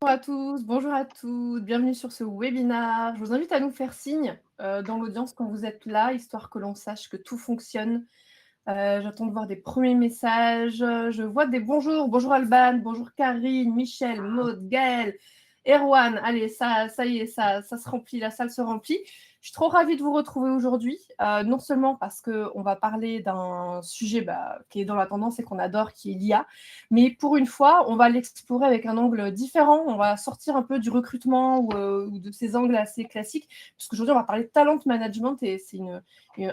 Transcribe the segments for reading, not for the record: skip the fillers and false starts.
Bonjour à tous, bonjour à toutes, bienvenue sur ce webinaire. Je vous invite à nous faire signe dans l'audience quand vous êtes là, histoire que l'on sache que tout fonctionne. J'attends de voir des premiers messages. Je vois des bonjours. Bonjour Alban, bonjour Karine, Michel, Maud, Gaëlle, Erwan. Allez, ça y est, ça se remplit, la salle se remplit. Je suis trop ravie de vous retrouver aujourd'hui, non seulement parce qu'on va parler d'un sujet qui est dans la tendance et qu'on adore, qui est l'IA, mais pour une fois, on va l'explorer avec un angle différent. On va sortir un peu du recrutement ou de ces angles assez classiques, parce qu'aujourd'hui, on va parler de talent management et c'est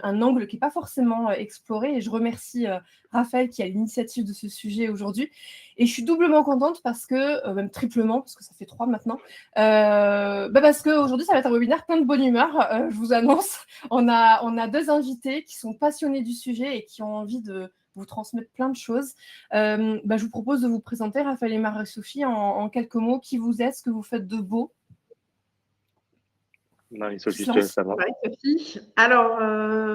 un angle qui n'est pas forcément exploré. Et je remercie Raphaël qui a l'initiative de ce sujet aujourd'hui. Et je suis doublement contente parce que, même triplement, parce que ça fait 3 maintenant, parce qu'aujourd'hui, ça va être un webinaire plein de bonne humeur. Je vous annonce, on a 2 invités qui sont passionnés du sujet et qui ont envie de vous transmettre plein de choses. Je vous propose de vous présenter, Raphaël et Marie-Sophie, en quelques mots, qui vous êtes, ce que vous faites de beau. Marie-Sophie, je te laisse savoir. Marie-Sophie. Alors,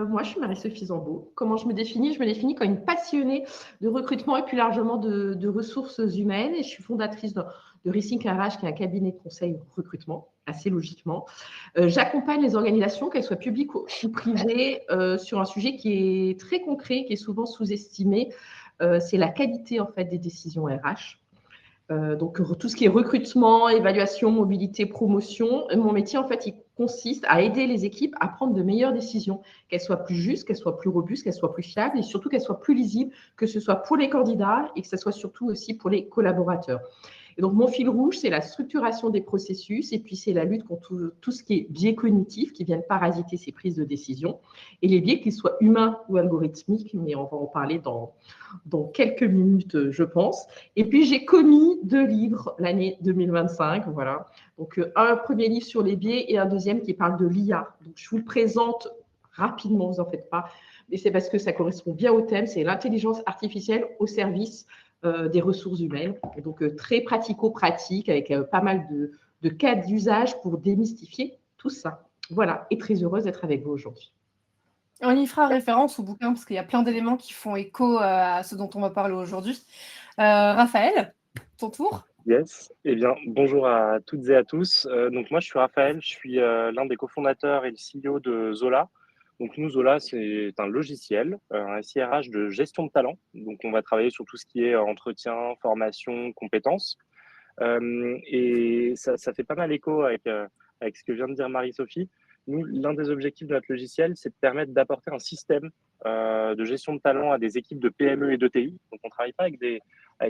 moi, je suis Marie-Sophie Zambeau. Comment je me définis? Je me définis comme une passionnée de recrutement et plus largement de ressources humaines. Et je suis fondatrice de Rethink RH, qui est un cabinet de conseil recrutement, assez logiquement. J'accompagne les organisations, qu'elles soient publiques ou privées, sur un sujet qui est très concret, qui est souvent sous-estimé. C'est la qualité, en fait, des décisions RH. Donc, tout ce qui est recrutement, évaluation, mobilité, promotion. Mon métier, en fait, il consiste à aider les équipes à prendre de meilleures décisions, qu'elles soient plus justes, qu'elles soient plus robustes, qu'elles soient plus fiables et surtout qu'elles soient plus lisibles, que ce soit pour les candidats et que ce soit surtout aussi pour les collaborateurs. Et donc, mon fil rouge, c'est la structuration des processus et puis c'est la lutte contre tout ce qui est biais cognitifs qui viennent parasiter ces prises de décision et les biais, qu'ils soient humains ou algorithmiques, mais on va en parler dans quelques minutes, je pense. Et puis, j'ai commis 2 livres l'année 2025, voilà. Donc, un premier livre sur les biais et un deuxième qui parle de l'IA. Donc, je vous le présente rapidement, vous en faites pas, mais c'est parce que ça correspond bien au thème, c'est l'intelligence artificielle au service des ressources humaines. Et donc, très pratico-pratique, avec pas mal de cas d'usage pour démystifier tout ça. Voilà, et très heureuse d'être avec vous aujourd'hui. On y fera référence au bouquin parce qu'il y a plein d'éléments qui font écho à ce dont on va parler aujourd'hui. Raphaël, ton tour. Yes. Eh bien, bonjour à toutes et à tous. Donc, moi, je suis Raphaël. Je suis l'un des cofondateurs et le CEO de Zola. Donc, nous, Zola, c'est un logiciel, un SIRH de gestion de talent. Donc, on va travailler sur tout ce qui est entretien, formation, compétences. Et ça fait pas mal écho avec ce que vient de dire Marie-Sophie. Nous, l'un des objectifs de notre logiciel, c'est de permettre d'apporter un système de gestion de talent à des équipes de PME et d'ETI. Donc, on ne travaille pas avec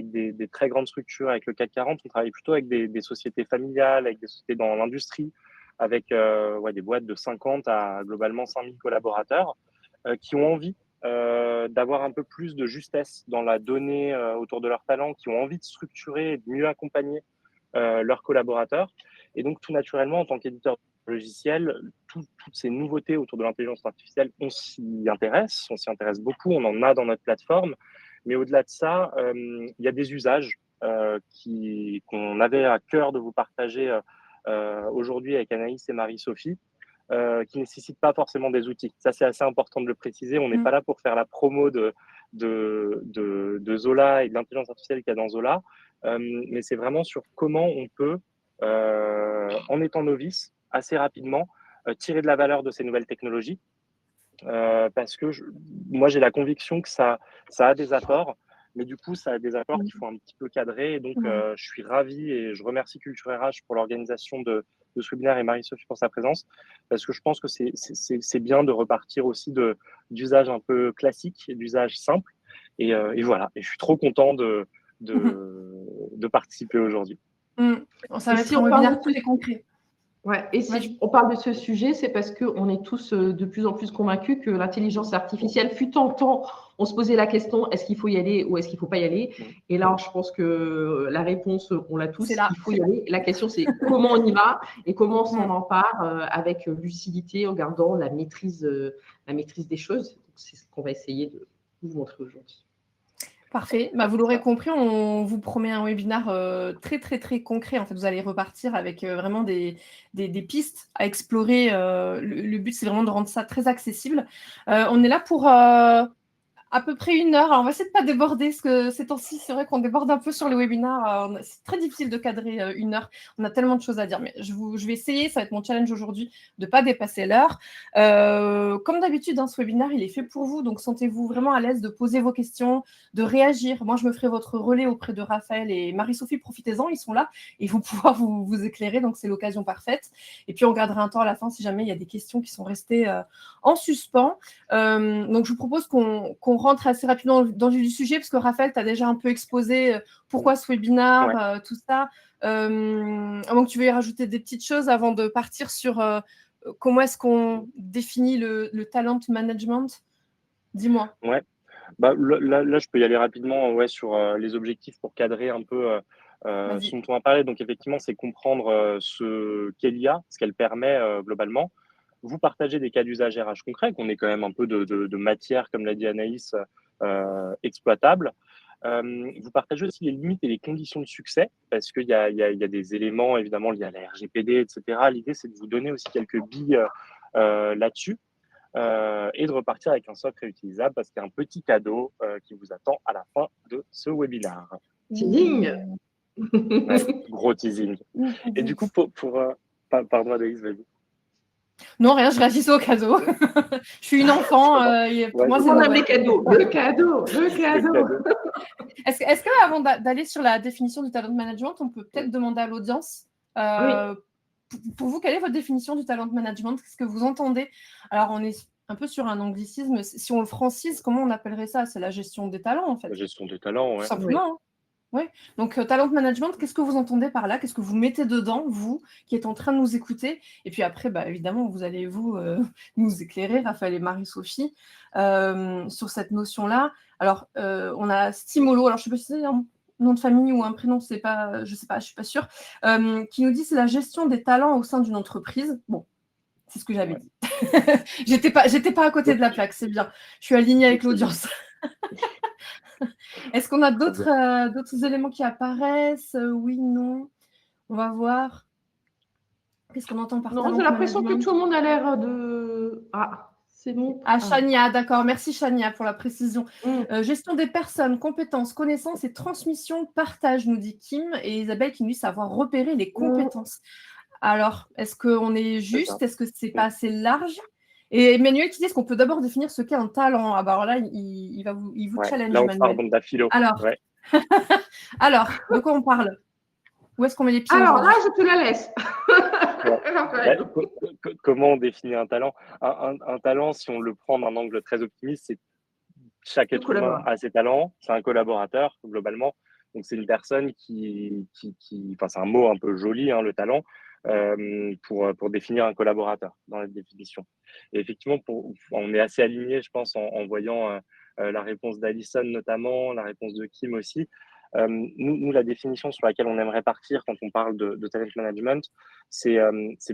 des très grandes structures, avec le CAC 40, on travaille plutôt avec des sociétés familiales, avec des sociétés dans l'industrie, avec des boîtes de 50 à globalement 5000 collaborateurs qui ont envie d'avoir un peu plus de justesse dans la donnée autour de leurs talents, qui ont envie de structurer et de mieux accompagner leurs collaborateurs. Et donc, tout naturellement, en tant qu'éditeur logiciel, toutes ces nouveautés autour de l'intelligence artificielle, on s'y intéresse beaucoup, on en a dans notre plateforme. Mais au-delà de ça, il y a des usages qu'on avait à cœur de vous partager aujourd'hui avec Anaïs et Marie-Sophie, qui ne nécessitent pas forcément des outils. Ça, c'est assez important de le préciser. On n'est pas là pour faire la promo de Zola et de l'intelligence artificielle qu'il y a dans Zola, mais c'est vraiment sur comment on peut, en étant novice, assez rapidement, tirer de la valeur de ces nouvelles technologies. Parce que moi, j'ai la conviction que ça a des apports, mais du coup, ça a des apports qu'il faut un petit peu cadrer. Et donc, je suis ravi et je remercie Culture RH pour l'organisation de ce webinaire et Marie-Sophie pour sa présence, parce que je pense que c'est bien de repartir aussi d'usages un peu classiques et d'usages simples. Et voilà, et je suis trop content de participer aujourd'hui. Ça va être un webinaire très concret. Ouais, et si on parle de ce sujet, c'est parce qu'on est tous de plus en plus convaincus que l'intelligence artificielle, fut en temps, on se posait la question, est-ce qu'il faut y aller ou est-ce qu'il ne faut pas y aller? Et là, je pense que la réponse, on l'a tous, il faut y aller. La question, c'est comment on y va et comment on s'en empare avec lucidité en gardant la maîtrise des choses. C'est ce qu'on va essayer de vous montrer aujourd'hui. Parfait. Vous l'aurez compris, on vous promet un webinaire très, très, très concret. En fait, vous allez repartir avec vraiment des pistes à explorer. Le but, c'est vraiment de rendre ça très accessible. On est là pour à peu près 1 heure. Alors, on va essayer de ne pas déborder, parce que ces temps-ci, c'est vrai qu'on déborde un peu sur les webinaires. C'est très difficile de cadrer 1 heure. On a tellement de choses à dire. Mais je vais essayer, ça va être mon challenge aujourd'hui, de ne pas dépasser l'heure. Comme d'habitude, ce webinaire, il est fait pour vous. Donc, sentez-vous vraiment à l'aise de poser vos questions, de réagir. Moi, je me ferai votre relais auprès de Raphaël et Marie-Sophie. Profitez-en, ils sont là. Et ils vont pouvoir vous éclairer. Donc, c'est l'occasion parfaite. Et puis, on gardera un temps à la fin si jamais il y a des questions qui sont restées en suspens. Donc, je vous propose qu'on rentre assez rapidement dans le sujet, parce que Raphaël, tu as déjà un peu exposé pourquoi ce webinaire, tout ça. Avant que tu veuilles rajouter des petites choses avant de partir sur comment est-ce qu'on définit le talent management. Dis-moi. Ouais. Là, je peux y aller rapidement sur les objectifs pour cadrer un peu ce dont on va parler. Donc, effectivement, c'est comprendre ce qu'elle y a, ce qu'elle permet globalement. Vous partagez des cas d'usage RH concrets, qu'on ait quand même un peu de matière, comme l'a dit Anaïs, exploitable. Vous partagez aussi les limites et les conditions de succès, parce qu'il y a des éléments, évidemment, liés à la RGPD, etc. L'idée, c'est de vous donner aussi quelques billes là-dessus. Et de repartir avec un socle réutilisable, parce qu'il y a un petit cadeau qui vous attend à la fin de ce webinaire. Teasing. Ouais, gros teasing. Et du coup, pardon Anaïs, vas-y. Non, rien, je réagissais au cadeau. Je suis une enfant. Pour moi, c'est on aime les cadeaux. Le cadeau. Est-ce qu'avant d'aller sur la définition du talent management, on peut peut-être demander à l'audience, pour vous, quelle est votre définition du talent management? Qu'est-ce que vous entendez? Alors, on est un peu sur un anglicisme. Si on le francise, comment on appellerait ça? C'est la gestion des talents, en fait. La gestion des talents, Tout simplement. Oui. Donc, talent management, qu'est-ce que vous entendez par là? Qu'est-ce que vous mettez dedans, vous, qui êtes en train de nous écouter? Et puis après, évidemment, vous allez nous éclairer, Raphaël et Marie-Sophie, sur cette notion-là. Alors, on a Stimolo, alors je ne sais pas si c'est un nom de famille ou un prénom, je ne sais pas, je ne suis pas sûre, qui nous dit c'est la gestion des talents au sein d'une entreprise. Bon, c'est ce que j'avais dit. J'étais pas à côté de la plaque, c'est bien. Je suis alignée avec l'audience. Est-ce qu'on a d'autres éléments qui apparaissent? Oui, non. On va voir. Qu'est-ce qu'on entend par talent management? J'ai l'impression que tout le monde a l'air de... Ah, c'est bon. Chania, d'accord. Merci Chania pour la précision. Gestion des personnes, compétences, connaissances et transmission, partage, nous dit Kim. Et Isabelle qui nous dit savoir repérer les compétences. Alors, est-ce qu'on est juste? Est-ce que c'est pas assez large? Et Emmanuel qui dit, est-ce qu'on peut d'abord définir ce qu'est un talent? Ah bah alors là, il vous challenge, là, on Emmanuel. part dans de la philo. Alors, de quoi on parle? Où est-ce qu'on met les pieds? Alors là, je te la laisse. Comment on définit un talent? Un talent, si on le prend d'un angle très optimiste, c'est chaque être humain a ses talents. C'est un collaborateur, globalement. Donc, c'est une personne enfin, c'est un mot un peu joli, le talent, pour définir un collaborateur dans la définition. Et effectivement, on est assez aligné, je pense, en voyant la réponse d'Alison notamment, la réponse de Kim aussi. Nous, la définition sur laquelle on aimerait partir quand on parle de talent management, c'est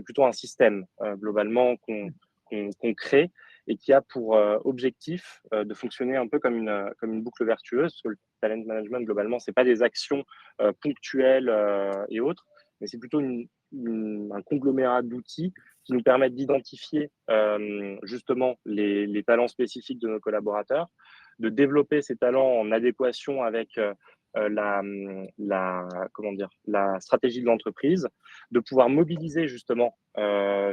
plutôt un système, globalement, qu'on crée et qui a pour objectif de fonctionner un peu comme une boucle vertueuse, parce que le talent management, globalement, ce n'est pas des actions ponctuelles et autres, mais c'est plutôt un conglomérat d'outils qui nous permettent d'identifier justement les talents spécifiques de nos collaborateurs, de développer ces talents en adéquation avec la stratégie de l'entreprise, de pouvoir mobiliser justement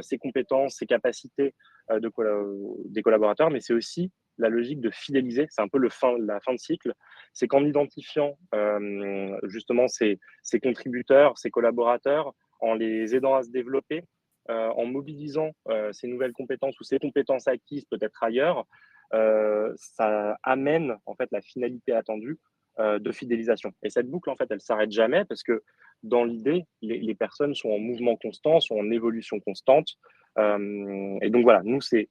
ses compétences, ses capacités des collaborateurs, mais c'est aussi la logique de fidéliser. C'est un peu la fin de cycle. C'est qu'en identifiant justement ces contributeurs, ces collaborateurs, en les aidant à se développer, en mobilisant ces nouvelles compétences ou ces compétences acquises peut-être ailleurs, ça amène en fait la finalité attendue de fidélisation. Et cette boucle, en fait, elle s'arrête jamais, parce que dans l'idée, les personnes sont en mouvement constant, sont en évolution constante. Et donc voilà, nous, c'est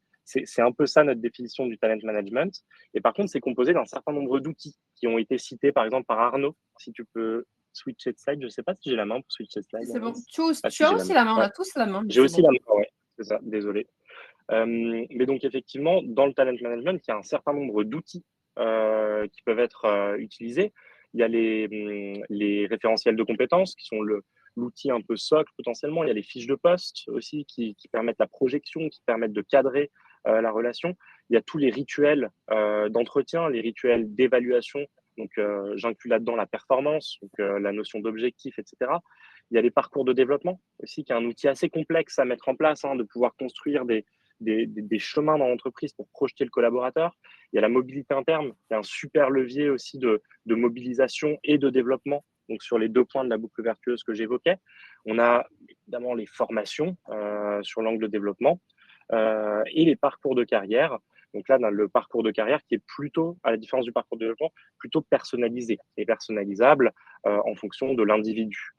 un peu ça notre définition du talent management. Et par contre, c'est composé d'un certain nombre d'outils qui ont été cités, par exemple, par Arnaud. Si tu peux switcher de slide, je ne sais pas si j'ai la main pour switcher de slide. C'est bon. Tu as aussi la main, on a tous la main. J'ai aussi la main, ouais, c'est ça, désolé. Mais donc, effectivement, dans le talent management, il y a un certain nombre d'outils qui peuvent être utilisés. Il y a les référentiels de compétences qui sont l'outil un peu socle potentiellement. Il y a les fiches de poste aussi qui permettent la projection, qui permettent de cadrer la relation. Il y a tous les rituels d'entretien, les rituels d'évaluation. Donc, j'inclus là-dedans la performance, donc, la notion d'objectif, etc. Il y a les parcours de développement aussi, qui est un outil assez complexe à mettre en place, de pouvoir construire des chemins dans l'entreprise pour projeter le collaborateur. Il y a la mobilité interne, qui est un super levier aussi de mobilisation et de développement, donc sur les 2 points de la boucle vertueuse que j'évoquais. On a évidemment les formations sur l'angle de développement et les parcours de carrière. Donc là, dans le parcours de carrière qui est plutôt, à la différence du parcours de développement, plutôt personnalisé et personnalisable en fonction de l'individu.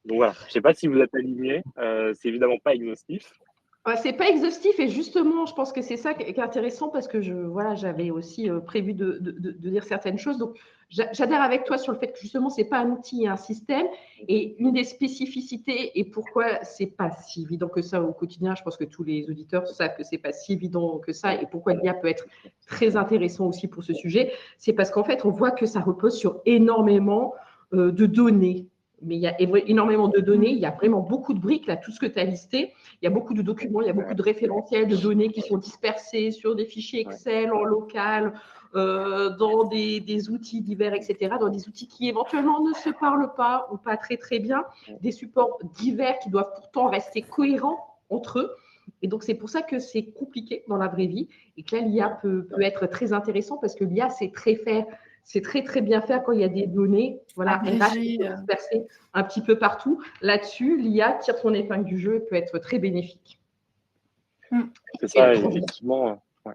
Donc voilà, je ne sais pas si vous êtes aligné, c'est évidemment pas exhaustif. C'est pas exhaustif et justement, je pense que c'est ça qui est intéressant parce que j'avais aussi prévu de dire certaines choses. Donc, j'adhère avec toi sur le fait que justement, c'est pas un outil, un système. Et une des spécificités et pourquoi c'est pas si évident que ça au quotidien, je pense que tous les auditeurs savent que c'est pas si évident que ça et pourquoi l'IA peut être très intéressant aussi pour ce sujet, c'est parce qu'en fait, on voit que ça repose sur énormément de données. Mais il y a énormément de données, il y a vraiment beaucoup de briques, là, tout ce que tu as listé. Il y a beaucoup de documents, il y a beaucoup de référentiels, de données qui sont dispersées sur des fichiers Excel, en local, dans des outils divers, etc., dans des outils qui éventuellement ne se parlent pas ou pas très, très bien, des supports divers qui doivent pourtant rester cohérents entre eux. Et donc, c'est pour ça que c'est compliqué dans la vraie vie et que là, l'IA peut être très intéressant parce que l'IA, c'est très, très bien faire quand il y a des données, voilà, RH qui sont dispersées un petit peu partout. Là-dessus, l'IA tire son épingle du jeu et peut être très bénéfique. C'est ça, effectivement. Ouais.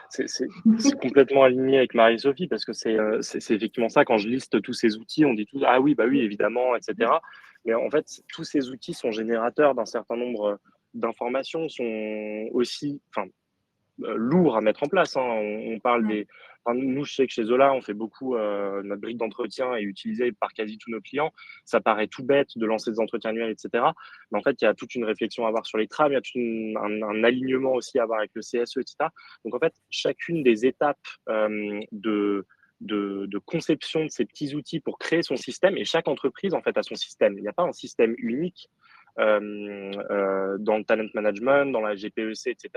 C'est complètement aligné avec Marie-Sophie parce que c'est effectivement ça. Quand je liste tous ces outils, on dit tous ah oui, bah oui, évidemment, etc. Mais en fait, tous ces outils sont générateurs d'un certain nombre d'informations, sont aussi, lourd à mettre en place. On parle des. Enfin, nous, je sais que chez Zola, on fait beaucoup. Notre grille d'entretien est utilisée par quasi tous nos clients. Ça paraît tout bête de lancer des entretiens annuels, etc. Mais en fait, il y a toute une réflexion à avoir sur les trames, il y a tout un alignement aussi à avoir avec le CSE, etc. Donc, en fait, chacune des étapes de conception de ces petits outils pour créer son système, et chaque entreprise, en fait, a son système. Il n'y a pas un système unique dans le talent management, dans la GPEC, etc.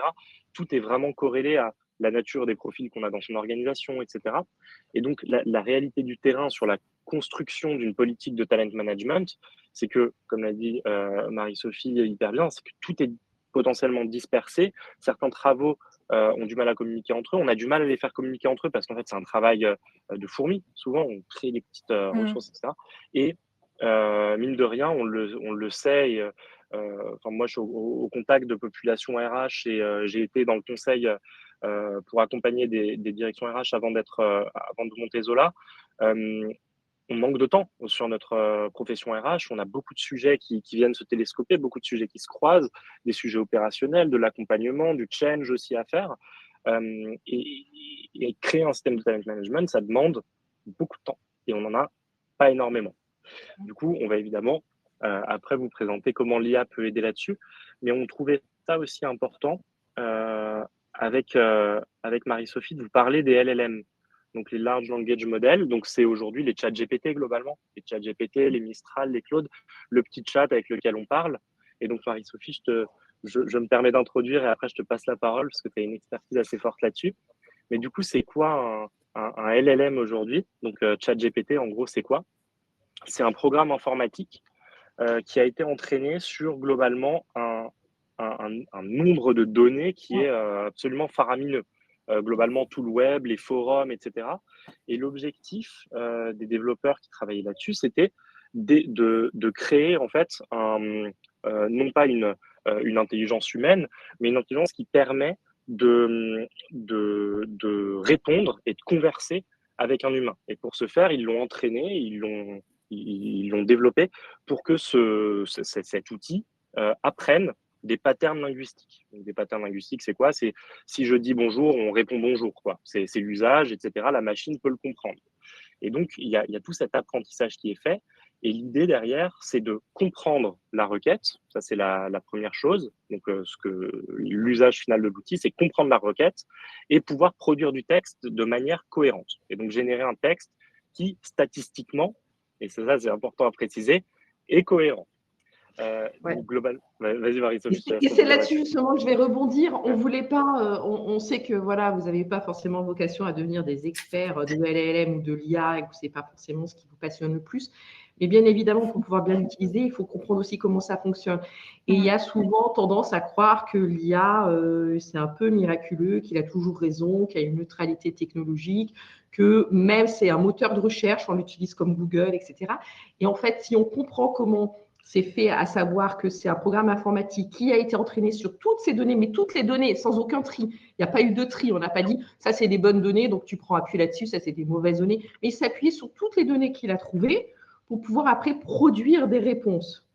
Tout est vraiment corrélé à la nature des profils qu'on a dans son organisation, etc. Et donc, la réalité du terrain sur la construction d'une politique de talent management, c'est que, comme l'a dit Marie-Sophie hyper bien, c'est que tout est potentiellement dispersé. Certains travaux ont du mal à communiquer entre eux. On a du mal à les faire communiquer entre eux parce qu'en fait, c'est un travail de fourmi. Souvent, on crée des petites ressources, etc. Et mine de rien, on le sait. Et, moi, je suis au contact de populations RH et j'ai été dans le conseil pour accompagner des directions RH avant de monter Zola. On manque de temps sur notre profession RH. On a beaucoup de sujets qui viennent se télescoper, beaucoup de sujets qui se croisent, des sujets opérationnels, de l'accompagnement, du change aussi à faire. Et créer un système de talent management, ça demande beaucoup de temps et on n'en a pas énormément. Du coup, on va évidemment après vous présenter comment l'IA peut aider là-dessus, mais on trouvait ça aussi important avec Marie-Sophie de vous parler des LLM, donc les Large Language Models. Donc c'est aujourd'hui les chats GPT globalement, les chats GPT, les Mistral, les Claude, le petit chat avec lequel on parle. Et donc Marie-Sophie, je me permets d'introduire et après je te passe la parole parce que tu as une expertise assez forte là-dessus. Mais du coup, c'est quoi un LLM aujourd'hui? Donc chat GPT, en gros, c'est quoi? C'est un programme informatique qui a été entraîné sur globalement un nombre de données qui est absolument faramineux. Globalement, tout le web, les forums, etc. Et l'objectif des développeurs qui travaillaient là-dessus, c'était de créer en fait non pas une intelligence humaine, mais une intelligence qui permet de répondre et de converser avec un humain. Et pour ce faire, ils l'ont entraîné, ils l'ont développé pour que cet outil apprenne des patterns linguistiques. Donc, des patterns linguistiques, c'est quoi? C'est si je dis bonjour, on répond bonjour, quoi. C'est l'usage, etc. La machine peut le comprendre. Et donc, il y a tout cet apprentissage qui est fait. Et l'idée derrière, c'est de comprendre la requête. Ça, c'est la première chose. Donc, l'usage final de l'outil, c'est comprendre la requête et pouvoir produire du texte de manière cohérente. Et donc, générer un texte qui, statistiquement, et ça c'est important à préciser, est cohérent. Ouais. Donc global. Vas-y Marie-Sophie, je te laisse Et c'est continuer là-dessus justement que je vais rebondir. On Ouais. voulait pas, on sait que voilà, vous n'avez pas forcément vocation à devenir des experts de LLM ou de l'IA et que ce n'est pas forcément ce qui vous passionne le plus. Mais bien évidemment, pour pouvoir bien l'utiliser, il faut comprendre aussi comment ça fonctionne. Et il y a souvent tendance à croire que l'IA, c'est un peu miraculeux, qu'il a toujours raison, qu'il y a une neutralité technologique, que même c'est un moteur de recherche, on l'utilise comme Google, etc. Et en fait, si on comprend comment c'est fait, à savoir que c'est un programme informatique qui a été entraîné sur toutes ces données, mais toutes les données, sans aucun tri. Il n'y a pas eu de tri. On n'a pas dit ça, c'est des bonnes données, donc tu prends appui là-dessus, ça, c'est des mauvaises données. Mais il s'appuyait sur toutes les données qu'il a trouvées pour pouvoir après produire des réponses.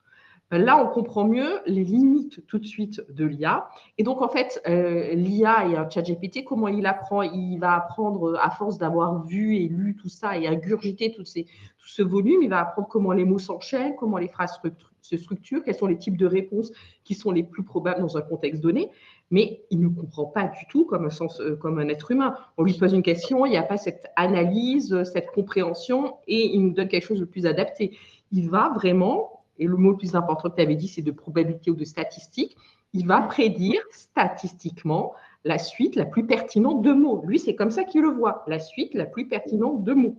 Là, on comprend mieux les limites tout de suite de l'IA. Et donc, en fait, l'IA et un ChatGPT, comment il apprend? Il va apprendre, à force d'avoir vu et lu tout ça et ingurgité tout ce volume, il va apprendre comment les mots s'enchaînent, comment les phrases se structurent, quels sont les types de réponses qui sont les plus probables dans un contexte donné. Mais il ne comprend pas du tout comme un être humain. On lui pose une question, il n'y a pas cette analyse, cette compréhension, et il nous donne quelque chose de plus adapté. Il va vraiment, et le mot le plus important que tu avais dit, c'est de probabilité ou de statistique, il va prédire statistiquement la suite la plus pertinente de mots. Lui, c'est comme ça qu'il le voit, la suite la plus pertinente de mots,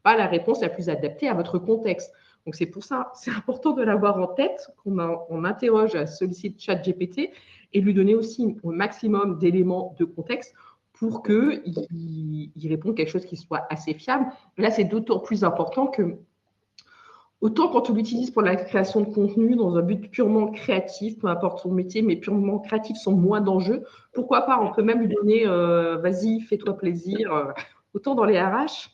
pas la réponse la plus adaptée à votre contexte. Donc, c'est pour ça, c'est important de l'avoir en tête, qu'on interroge, sollicite ChatGPT et lui donner aussi un maximum d'éléments de contexte pour qu'il réponde quelque chose qui soit assez fiable. Là, c'est d'autant plus important que autant quand on l'utilise pour la création de contenu dans un but purement créatif, peu importe son métier, mais purement créatif sont moins d'enjeux. Pourquoi pas? On peut même lui donner vas-y, fais-toi plaisir. Autant dans les RH,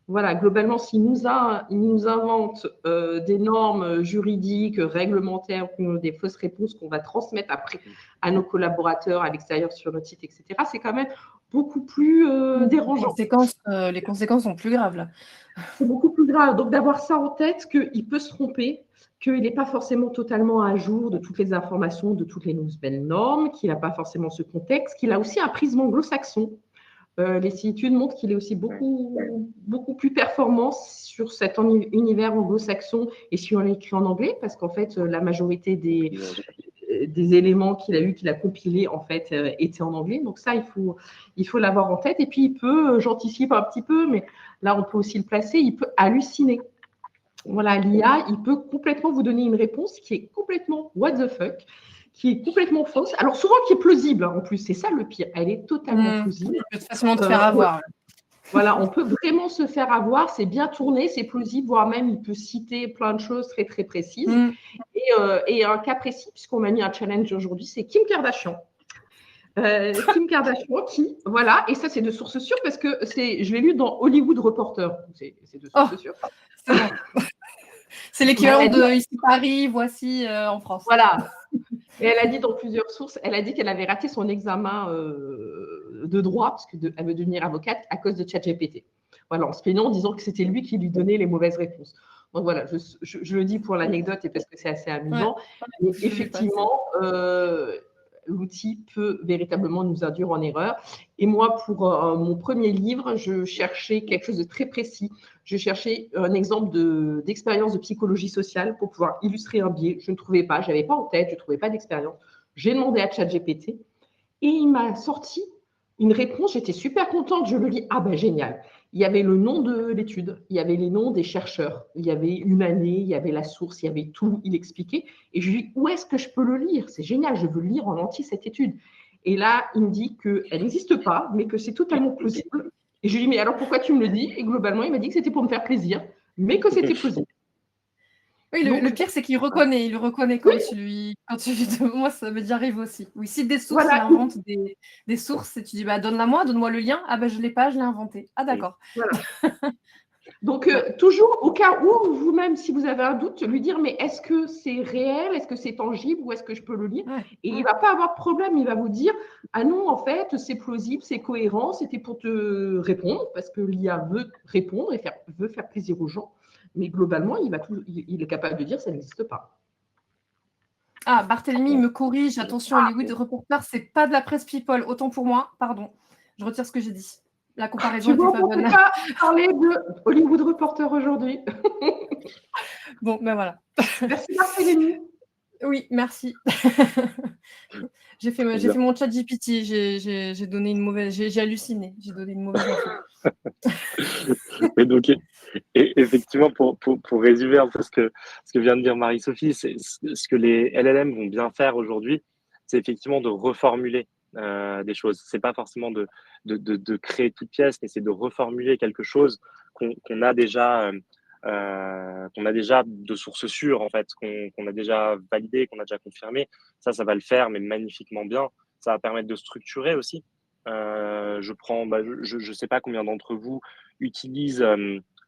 voilà, globalement, s'il nous invente des normes juridiques, réglementaires, des fausses réponses qu'on va transmettre après à nos collaborateurs à l'extérieur sur notre site, etc., c'est quand même beaucoup plus dérangeant. Les conséquences sont plus graves là. C'est beaucoup plus grave. Donc, d'avoir ça en tête, qu'il peut se tromper, qu'il n'est pas forcément totalement à jour de toutes les informations, de toutes les nouvelles normes, qu'il n'a pas forcément ce contexte, qu'il a aussi un prisme anglo-saxon. Les études montrent qu'il est aussi beaucoup plus performant sur cet univers anglo-saxon et si on l'écrit en anglais, parce qu'en fait, la majorité des éléments qu'il a compilés, en fait, étaient en anglais. Donc ça, il faut l'avoir en tête. Et puis, j'anticipe un petit peu, mais là, on peut aussi le placer, il peut halluciner. Voilà, l'IA, il peut complètement vous donner une réponse qui est complètement what the fuck, qui est complètement fausse. Alors, souvent, qui est plausible, en plus. C'est ça le pire. Elle est totalement plausible. Tu peux facilement te faire avoir. Voilà, on peut vraiment se faire avoir. C'est bien tourné, c'est plausible, voire même, il peut citer plein de choses très, très précises. Et un cas précis, puisqu'on m'a mis un challenge aujourd'hui, c'est Kim Kardashian. Kim Kardashian qui, voilà, et ça c'est de sources sûres parce que je l'ai lu dans Hollywood Reporter. C'est de sources sûres. C'est bon. C'est l'équivalent de Ici Paris, Voici en France. Voilà. Et elle a dit dans plusieurs sources, elle a dit qu'elle avait raté son examen de droit parce qu'elle veut devenir avocate à cause de ChatGPT. Voilà, en se plaignant en disant que c'était lui qui lui donnait les mauvaises réponses. Donc voilà, je le dis pour l'anecdote et parce que c'est assez amusant. Ouais. Mais effectivement, l'outil peut véritablement nous induire en erreur. Et moi, pour mon premier livre, je cherchais quelque chose de très précis. Je cherchais un exemple d'expérience de psychologie sociale pour pouvoir illustrer un biais. Je ne trouvais pas, je n'avais pas en tête, je ne trouvais pas d'expérience. J'ai demandé à ChatGPT et il m'a sorti une réponse. J'étais super contente, je le lis. Ah ben génial. Il y avait le nom de l'étude, il y avait les noms des chercheurs, il y avait une année, il y avait la source, il y avait tout, il expliquait. Et je lui dis, où est-ce que je peux le lire? C'est génial, je veux lire en entier cette étude. Et là, il me dit qu'elle n'existe pas, mais que c'est totalement plausible. Et je lui dis, mais alors pourquoi tu me le dis? Et globalement, il m'a dit que c'était pour me faire plaisir, mais que c'était plausible. Oui, le pire, c'est qu'il reconnaît. Il le reconnaît quand tu lui demandes. Moi, ça m'est déjà arrivé aussi. Oui, cite des sources, voilà. Il invente des sources et tu dis, bah, donne-moi le lien. Ah, bah, je ne l'ai pas, je l'ai inventé. Ah, d'accord. Voilà. Donc, toujours, au cas où, vous-même, si vous avez un doute, lui dire, mais est-ce que c'est réel? Est-ce que c'est tangible? Ou est-ce que je peux le lire? Et il ne va pas avoir de problème. Il va vous dire, ah non, en fait, c'est plausible, c'est cohérent. C'était pour te répondre, parce que l'IA veut répondre et veut faire plaisir aux gens. Mais globalement, il est capable de dire, ça n'existe pas. Ah, Barthélemy me corrige. Attention, Hollywood Reporter, c'est pas de la presse people. Autant pour moi, pardon. Je retire ce que j'ai dit. La comparaison n'était pas bonne. On ne peut pas parler de Hollywood Reporter aujourd'hui. Bon, ben voilà. Merci Barthélémy. Oui, merci. J'ai fait mon chat GPT, j'ai donné une mauvaise, j'ai halluciné, j'ai donné une mauvaise info. Mais donc, effectivement, pour résumer un peu ce que vient de dire Marie-Sophie, c'est ce que les LLM vont bien faire aujourd'hui, c'est effectivement de reformuler des choses. C'est pas forcément de créer toute pièce, mais c'est de reformuler quelque chose qu'on a déjà de sources sûres, en fait, qu'on a déjà validé, qu'on a déjà confirmé. Ça va le faire, mais magnifiquement bien. Ça va permettre de structurer aussi. Je sais pas combien d'entre vous utilisent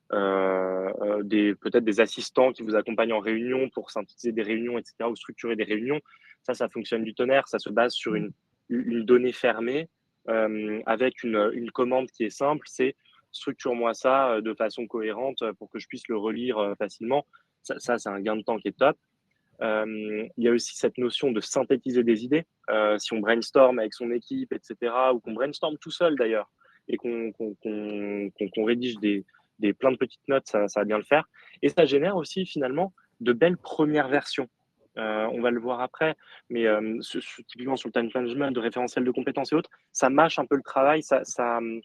peut-être des assistants qui vous accompagnent en réunion pour synthétiser des réunions, etc., ou structurer des réunions. Ça fonctionne du tonnerre. Ça se base sur une donnée fermée avec une commande qui est simple. C'est structure-moi ça de façon cohérente pour que je puisse le relire facilement. Ça c'est un gain de temps qui est top. Il y a aussi cette notion de synthétiser des idées. Si on brainstorm avec son équipe, etc., ou qu'on brainstorm tout seul d'ailleurs, et qu'on rédige plein de petites notes, ça va bien le faire. Et ça génère aussi finalement de belles premières versions. On va le voir après, mais typiquement sur le time management, de référentiel de compétences et autres, ça mâche un peu le travail, ça limite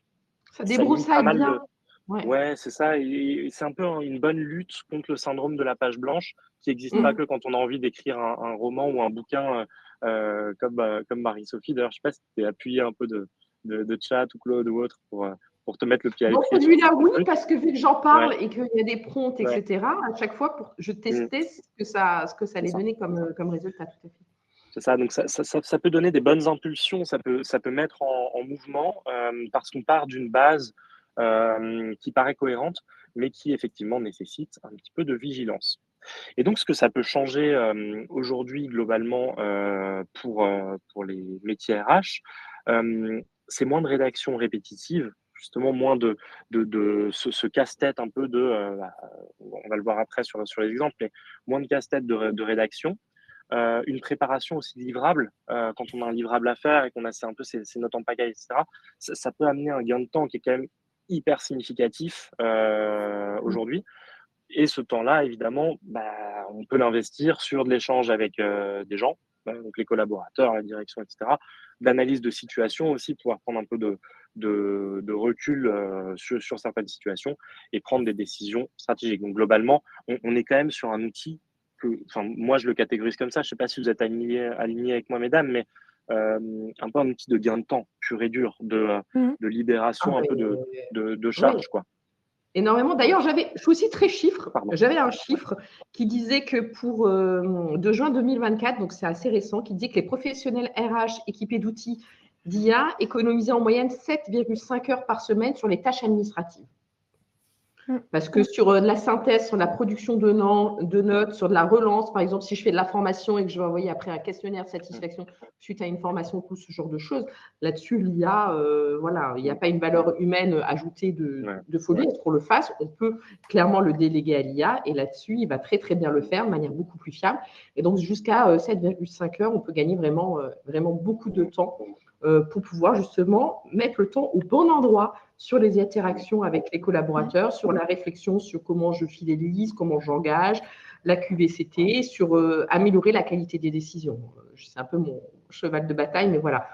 pas Débroussaille mal bien. Ouais, c'est ça. Et c'est un peu une bonne lutte contre le syndrome de la page blanche qui n'existe pas Mm. que quand on a envie d'écrire un roman ou un bouquin comme Marie-Sophie. D'ailleurs, je sais pas si tu es appuyé un peu de chat ou Claude ou autre pour te mettre le pied à Bon, l'étrier sur celui-là, certains oui, trucs. parce que vu que j'en Ouais, parle et qu'il y a des prompts, ouais, etc., à chaque fois, je mm, testais ce que ça c'est allait ça. donner comme résultat, tout à fait. C'est ça. Donc ça peut donner des bonnes impulsions, ça peut mettre en mouvement parce qu'on part d'une base qui paraît cohérente, mais qui effectivement nécessite un petit peu de vigilance. Et donc, ce que ça peut changer aujourd'hui globalement pour les métiers RH, c'est moins de rédaction répétitive, justement moins de ce casse-tête un peu on va le voir après sur les exemples, mais moins de casse-tête de rédaction. Une préparation aussi livrable, quand on a un livrable à faire et qu'on a un peu ses notes en pagaille, etc., ça peut amener un gain de temps qui est quand même hyper significatif aujourd'hui. Et ce temps-là, évidemment, on peut l'investir sur de l'échange avec des gens, donc les collaborateurs, la direction, etc. D'analyse de situation aussi, pouvoir prendre un peu de recul sur certaines situations et prendre des décisions stratégiques. Donc globalement, on est quand même sur un outil moi je le catégorise comme ça. Je ne sais pas si vous êtes alignés avec moi, mesdames, mais un peu un outil de gain de temps pur et dur, Mhm. de Ah, libération un peu de oui, charge, quoi. énormément. D'ailleurs, je suis aussi très chiffre. Pardon. J'avais un chiffre qui disait que de juin 2024, donc c'est assez récent, qui dit que les professionnels RH équipés d'outils d'IA économisaient en moyenne 7,5 heures par semaine sur les tâches administratives. Parce que sur la synthèse, sur la production de notes, sur de la relance, par exemple, si je fais de la formation et que je vais envoyer après un questionnaire de satisfaction suite à une formation, tout ce genre de choses, là-dessus, l'IA, voilà, il n'y a pas une valeur humaine ajoutée de folie. Est-ce qu'on le fasse? On peut clairement le déléguer à l'IA et là-dessus, il va très, très bien le faire de manière beaucoup plus fiable. Et donc, jusqu'à 7,5 heures, on peut gagner vraiment, vraiment beaucoup de temps pour pouvoir justement mettre le temps au bon endroit sur les interactions avec les collaborateurs, sur la réflexion sur comment je fidélise, comment j'engage, la QVCT, sur améliorer la qualité des décisions. C'est un peu mon cheval de bataille, mais voilà.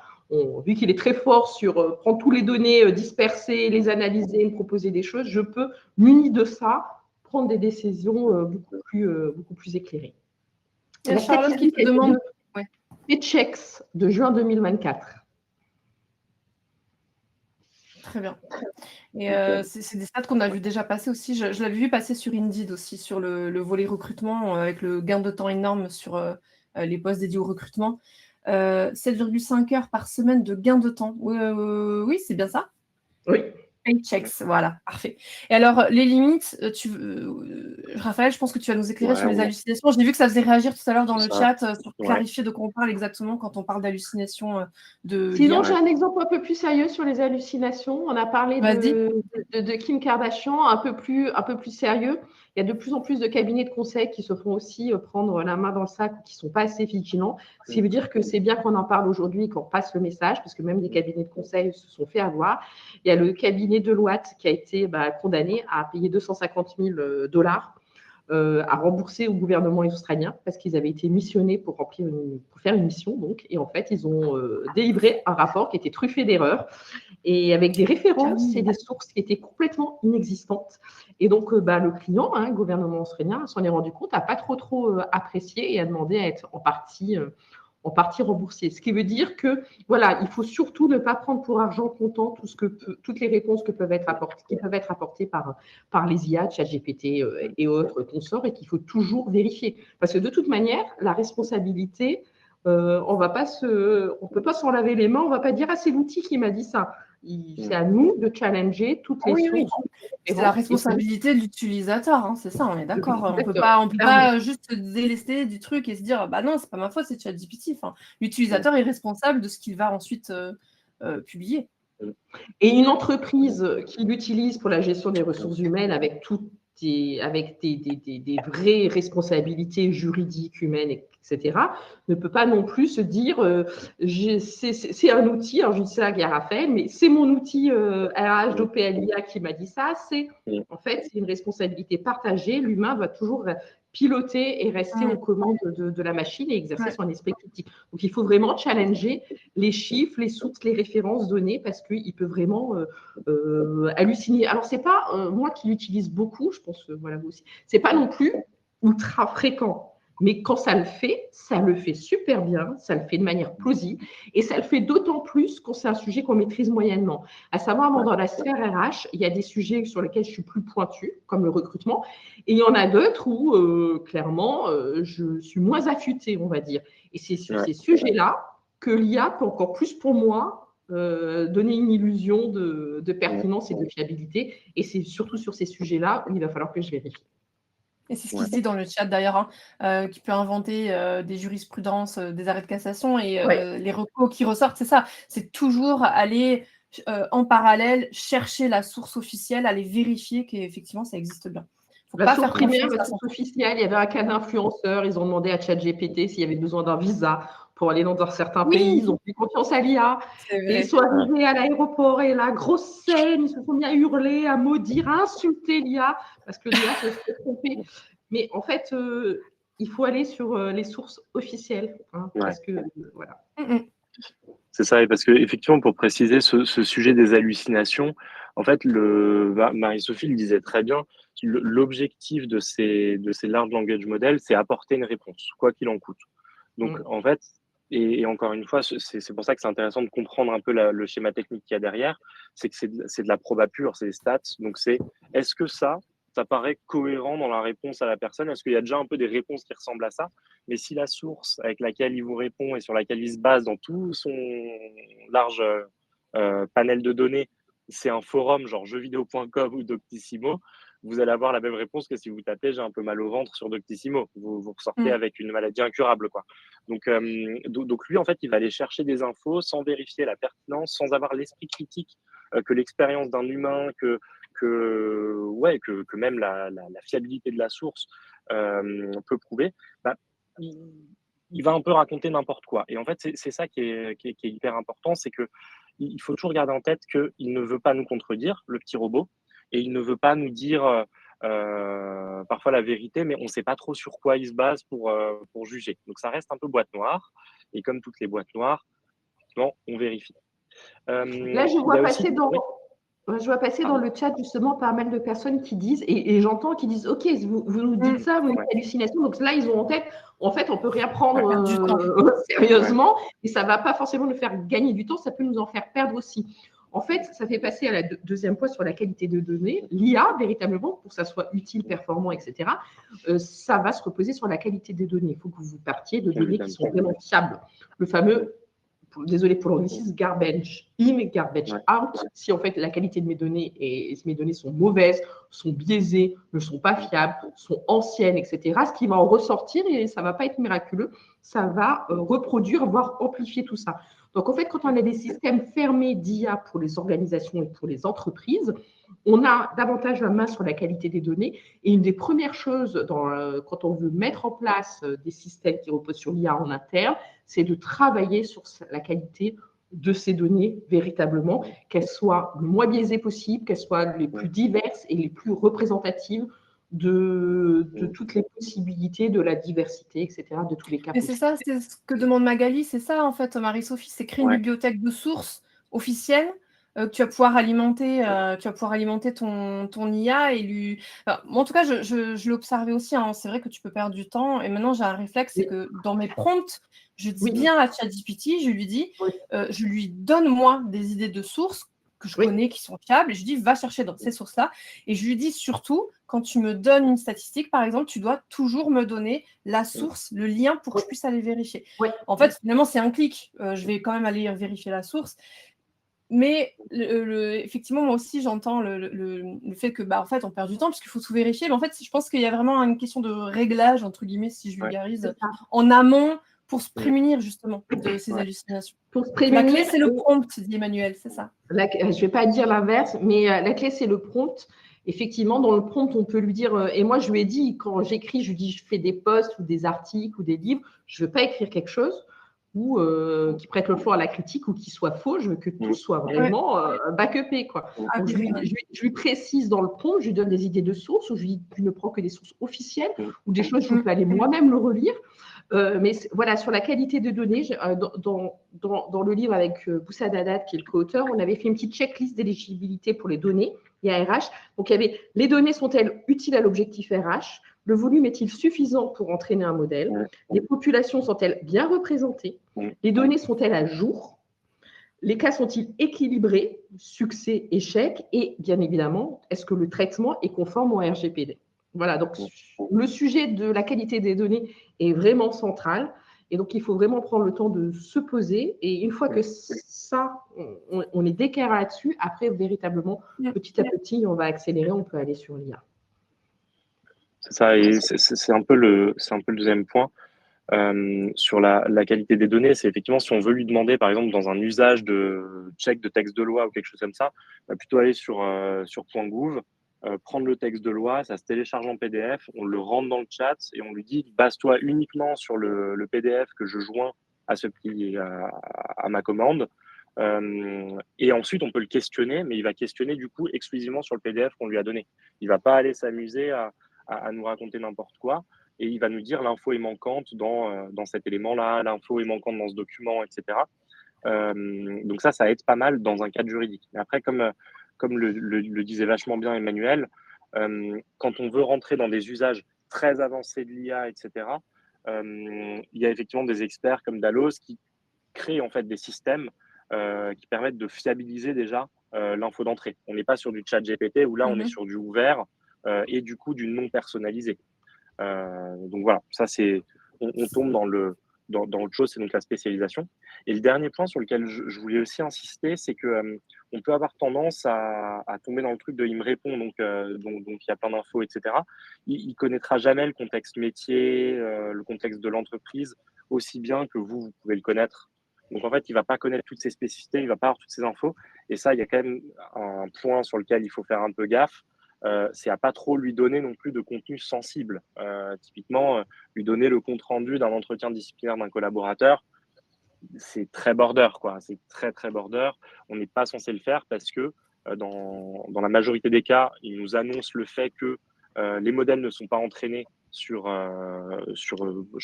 Vu qu'il est très fort sur prendre toutes les données dispersées, les analyser, me proposer des choses, je peux, muni de ça, prendre des décisions beaucoup plus éclairées. Il y a Charlotte qui te demande Checks de juin 2024. Très bien. Et c'est des stats qu'on a vu déjà passer aussi. Je l'avais vu passer sur Indeed aussi, sur le volet recrutement, avec le gain de temps énorme sur les postes dédiés au recrutement. 7,5 heures par semaine de gain de temps. Oui, c'est bien ça? Oui. Paychecks, voilà, parfait. Et alors, les limites, Raphaël, je pense que tu vas nous éclairer sur les hallucinations. J'ai vu que ça faisait réagir tout à l'heure dans le chat, sur clarifier de quoi on parle exactement quand on parle d'hallucinations de Sinon, l'IA. j'ai un exemple un peu plus sérieux sur les hallucinations. On a parlé de Kim Kardashian, un peu plus sérieux. Il y a de plus en plus de cabinets de conseil qui se font aussi prendre la main dans le sac ou qui ne sont pas assez vigilants. Ce qui veut dire que c'est bien qu'on en parle aujourd'hui et qu'on passe le message, parce que même des cabinets de conseil se sont fait avoir. Il y a le cabinet Deloitte qui a été condamné à payer $250 000 à rembourser au gouvernement australien parce qu'ils avaient été missionnés pour faire une mission. Donc, et en fait, ils ont délivré un rapport qui était truffé d'erreurs et avec des références et des sources qui étaient complètement inexistantes. Et donc, le client, le gouvernement australien, s'en est rendu compte, n'a pas trop apprécié et a demandé à être en partie remboursé. Ce qui veut dire que, voilà, il faut surtout ne pas prendre pour argent comptant toutes les réponses qui peuvent être apportées par les IA, ChatGPT et autres consorts, et qu'il faut toujours vérifier. Parce que de toute manière, la responsabilité, on ne peut pas s'en laver les mains, on ne va pas dire « Ah, c'est l'outil qui m'a dit ça ». C'est à nous de challenger toutes les sources. C'est la responsabilité de l'utilisateur, hein, c'est ça, on est d'accord. On peut pas juste se délester du truc et se dire bah non, c'est pas ma faute, c'est ChatGPT. Enfin, l'utilisateur est responsable de ce qu'il va ensuite publier. Et une entreprise qui l'utilise pour la gestion des ressources humaines avec des vraies responsabilités juridiques, humaines, etc., ne peut pas non plus se dire c'est un outil, alors je dis ça à Raphaël, mais c'est mon outil RH d'OPLIA qui m'a dit ça. En fait, c'est une responsabilité partagée. L'humain doit toujours piloter et rester aux commandes de la machine et exercer son esprit critique. Donc, il faut vraiment challenger les chiffres, les sources, les références données parce qu'il peut vraiment halluciner. Alors, c'est pas moi qui l'utilise beaucoup, je pense, voilà, vous aussi. C'est pas non plus ultra fréquent. Mais quand ça le fait super bien, ça le fait de manière plausible et ça le fait d'autant plus quand c'est un sujet qu'on maîtrise moyennement. À savoir, dans la sphère RH, il y a des sujets sur lesquels je suis plus pointue, comme le recrutement, et il y en a d'autres où, clairement, je suis moins affûtée, on va dire. Et c'est sur ces sujets-là que l'IA peut encore plus pour moi donner une illusion de pertinence et de fiabilité. Et c'est surtout sur ces sujets-là où il va falloir que je vérifie. Et c'est ce qui se dit dans le chat d'ailleurs, qui peut inventer des jurisprudences, des arrêts de cassation et les recours qui ressortent, c'est ça. C'est toujours aller en parallèle chercher la source officielle, aller vérifier qu'effectivement ça existe bien. Faut pas faire primaire, la source officielle, il y avait un cas d'influenceur, ils ont demandé à ChatGPT s'il y avait besoin d'un visa pour aller dans certains pays, ils ont fait confiance à l'IA, et ils sont arrivés à l'aéroport et la grosse scène, ils se sont mis à hurler, à maudire, à insulter l'IA, parce que l'IA se fait tromper. Mais en fait, il faut aller sur les sources officielles, parce que, voilà. C'est ça, et parce que effectivement, pour préciser ce sujet des hallucinations, en fait, Marie-Sophie le disait très bien, l'objectif de ces large language models, c'est apporter une réponse, quoi qu'il en coûte. Donc, en fait, et encore une fois, c'est pour ça que c'est intéressant de comprendre un peu le schéma technique qu'il y a derrière, c'est que c'est de la proba pure, c'est des stats. Donc, est-ce que ça paraît cohérent dans la réponse à la personne? Est-ce qu'il y a déjà un peu des réponses qui ressemblent à ça? Mais si la source avec laquelle il vous répond et sur laquelle il se base dans tout son large panel de données, c'est un forum genre jeuxvideo.com ou Doctissimo, vous allez avoir la même réponse que si vous tapez « j'ai un peu mal au ventre » sur Doctissimo. Vous ressortez avec une maladie incurable, quoi. Donc lui, en fait, il va aller chercher des infos sans vérifier la pertinence, sans avoir l'esprit critique que l'expérience d'un humain, que même la fiabilité de la source peut prouver. Il va un peu raconter n'importe quoi. Et en fait, c'est ça qui est hyper important, c'est qu'il faut toujours garder en tête qu'il ne veut pas nous contredire, le petit robot, et il ne veut pas nous dire parfois la vérité, mais on ne sait pas trop sur quoi il se base pour juger. Donc ça reste un peu boîte noire, et comme toutes les boîtes noires, on vérifie. Là, je vois passer dans le chat justement pas mal de personnes qui disent, et j'entends qui disent, OK, vous nous dites ça, vous dites hallucination, donc là, ils ont en tête, on peut rien prendre sérieusement, et ça ne va pas forcément nous faire gagner du temps, ça peut nous en faire perdre aussi. En fait, ça fait passer à la deuxième point sur la qualité de données. L'IA, véritablement, pour que ça soit utile, performant, etc., ça va se reposer sur la qualité des données. Il faut que vous partiez de données qui sont vraiment fiables. Le fameux, désolé pour l'anglicisme, garbage in, garbage out. Si en fait la qualité de mes données et mes données sont mauvaises, sont biaisées, ne sont pas fiables, sont anciennes, etc., ce qui va en ressortir, et ça ne va pas être miraculeux, ça va reproduire, voire amplifier tout ça. Donc, en fait, quand on a des systèmes fermés d'IA pour les organisations et pour les entreprises, on a davantage la main sur la qualité des données. Et une des premières choses quand on veut mettre en place des systèmes qui reposent sur l'IA en interne, c'est de travailler sur la qualité de ces données véritablement, qu'elles soient le moins biaisées possible, qu'elles soient les plus diverses et les plus représentatives de toutes les possibilités, de la diversité, etc., de tous les cas Et c'est possibles. ça, c'est ce que demande Magali, c'est ça en fait, Marie-Sophie, c'est créer une bibliothèque de sources officielle que tu vas pouvoir alimenter, ton IA et lui. Enfin, moi, en tout cas, je l'ai observé aussi. Hein, c'est vrai que tu peux perdre du temps. Et maintenant, j'ai un réflexe, c'est que dans mes prompts, je dis bien à ChatGPT, je lui dis, je lui donne moi des idées de sources que je connais, qui sont fiables, et je lui dis, va chercher dans ces sources-là. Et je lui dis surtout, quand tu me donnes une statistique, par exemple, tu dois toujours me donner la source, le lien pour que je puisse aller vérifier. En fait, finalement, c'est un clic. Je vais quand même aller vérifier la source. Mais effectivement, moi aussi, j'entends le fait que, en fait, on perd du temps parce qu'il faut tout vérifier. Mais en fait, je pense qu'il y a vraiment une question de réglage, entre guillemets, si je vulgarise, en amont pour se prémunir justement de ces hallucinations. Pour se prémunir, la clé, c'est le prompt, dit Emmanuel, c'est ça. Je ne vais pas dire l'inverse, mais la clé, c'est le prompt. Effectivement, dans le prompt, on peut lui dire, et moi, je lui ai dit, quand j'écris, je lui dis, je fais des posts ou des articles ou des livres, je ne veux pas écrire quelque chose ou qui prête le flanc à la critique ou qui soit faux, je veux que tout soit vraiment back-upé, quoi. Donc, je lui précise dans le prompt, je lui donne des idées de sources, ou je lui dis, tu ne prends que des sources officielles ou des choses, je peux aller moi-même le relire. Mais voilà, sur la qualité de données, dans le livre avec Boussa Haddad, qui est le co-auteur, on avait fait une petite checklist d'éligibilité pour les données RH. Donc, il y avait les données sont-elles utiles à l'objectif RH? Le volume est-il suffisant pour entraîner un modèle? Les populations sont-elles bien représentées? Les données sont-elles à jour? Les cas sont-ils équilibrés? Succès, échec? Et bien évidemment, est-ce que le traitement est conforme au RGPD? Voilà, donc le sujet de la qualité des données est vraiment central. Et donc, il faut vraiment prendre le temps de se poser. Et une fois que ça, on est d'équerre là-dessus, après, véritablement, petit à petit, on va accélérer, on peut aller sur l'IA. C'est ça, et c'est un peu le deuxième point. Sur la qualité des données, c'est effectivement si on veut lui demander, par exemple, dans un usage de check de texte de loi ou quelque chose comme ça, on va plutôt aller sur .gouv, prendre le texte de loi, ça se télécharge en PDF, on le rentre dans le chat et on lui dit base-toi uniquement sur le PDF que je joins à ma commande. Et ensuite, on peut le questionner, mais il va questionner du coup exclusivement sur le PDF qu'on lui a donné. Il va pas aller s'amuser à nous raconter n'importe quoi. Et il va nous dire l'info est manquante dans cet élément-là, l'info est manquante dans ce document, etc. Donc ça aide pas mal dans un cadre juridique. Mais après, comme le disait vachement bien Emmanuel, quand on veut rentrer dans des usages très avancés de l'IA, etc., il y a effectivement des experts comme Dalloz qui créent en fait des systèmes qui permettent de fiabiliser déjà l'info d'entrée. On n'est pas sur du chat GPT où là, on est sur du ouvert et du coup du non personnalisé. Donc voilà, ça c'est, on tombe dans autre chose, c'est donc la spécialisation. Et le dernier point sur lequel je voulais aussi insister, c'est que on peut avoir tendance à tomber dans le truc de il me répond, donc il y a plein d'infos, etc. Il connaîtra jamais le contexte métier, le contexte de l'entreprise aussi bien que vous pouvez le connaître. Donc en fait, il va pas connaître toutes ces spécificités, il va pas avoir toutes ces infos. Et ça, il y a quand même un point sur lequel il faut faire un peu gaffe. C'est à pas trop lui donner non plus de contenu sensible. Typiquement, lui donner le compte-rendu d'un entretien disciplinaire d'un collaborateur, c'est très border, quoi. C'est très, très border. On n'est pas censé le faire parce que dans la majorité des cas, il nous annonce le fait que les modèles ne sont pas entraînés je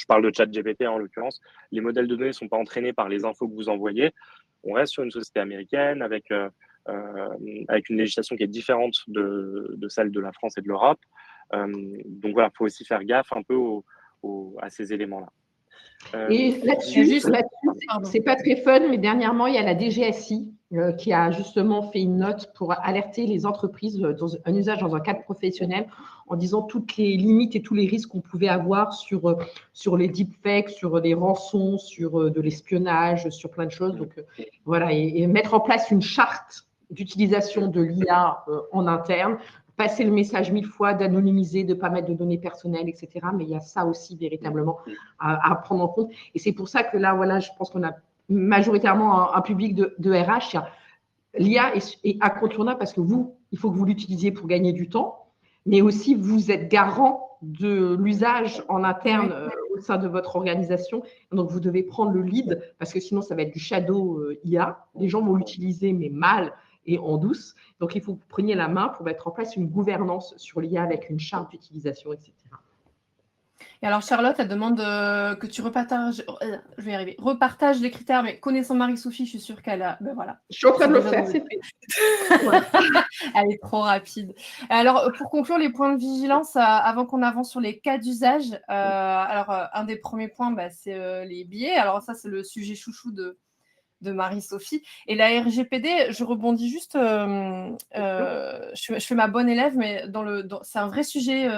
parle de ChatGPT en l'occurrence, les modèles de données ne sont pas entraînés par les infos que vous envoyez. On reste sur une société américaine avec une législation qui est différente de celle de la France et de l'Europe. Donc voilà, il faut aussi faire gaffe un peu à ces éléments-là. Et là-dessus, c'est pas très fun, mais dernièrement, il y a la DGSI qui a justement fait une note pour alerter les entreprises dans un usage dans un cadre professionnel en disant toutes les limites et tous les risques qu'on pouvait avoir sur les deepfakes, sur les rançons, sur de l'espionnage, sur plein de choses. Donc voilà, et mettre en place une charte d'utilisation de l'IA en interne, passer le message 1000 fois, d'anonymiser, de ne pas mettre de données personnelles, etc. Mais il y a ça aussi véritablement à prendre en compte. Et c'est pour ça que là, voilà, je pense qu'on a majoritairement un public de RH. L'IA est incontournable parce que il faut que vous l'utilisiez pour gagner du temps, mais aussi vous êtes garant de l'usage en interne au sein de votre organisation. Donc, vous devez prendre le lead parce que sinon, ça va être du shadow IA. Les gens vont l'utiliser, mais mal. et en douce. Donc, il faut que vous preniez la main pour mettre en place une gouvernance sur l'IA avec une charte d'utilisation, etc. Et alors Charlotte, elle demande que tu repartages les critères, mais connaissant Marie-Sophie, je suis sûre qu'elle a... Ben voilà. Je suis en train de le faire, c'est fait. Ouais. Elle est trop rapide. Alors, pour conclure les points de vigilance, avant qu'on avance sur les cas d'usage, un des premiers points, c'est les billets. Alors ça, c'est le sujet chouchou de Marie-Sophie. Et la RGPD, je rebondis juste, je fais ma bonne élève, mais c'est un vrai sujet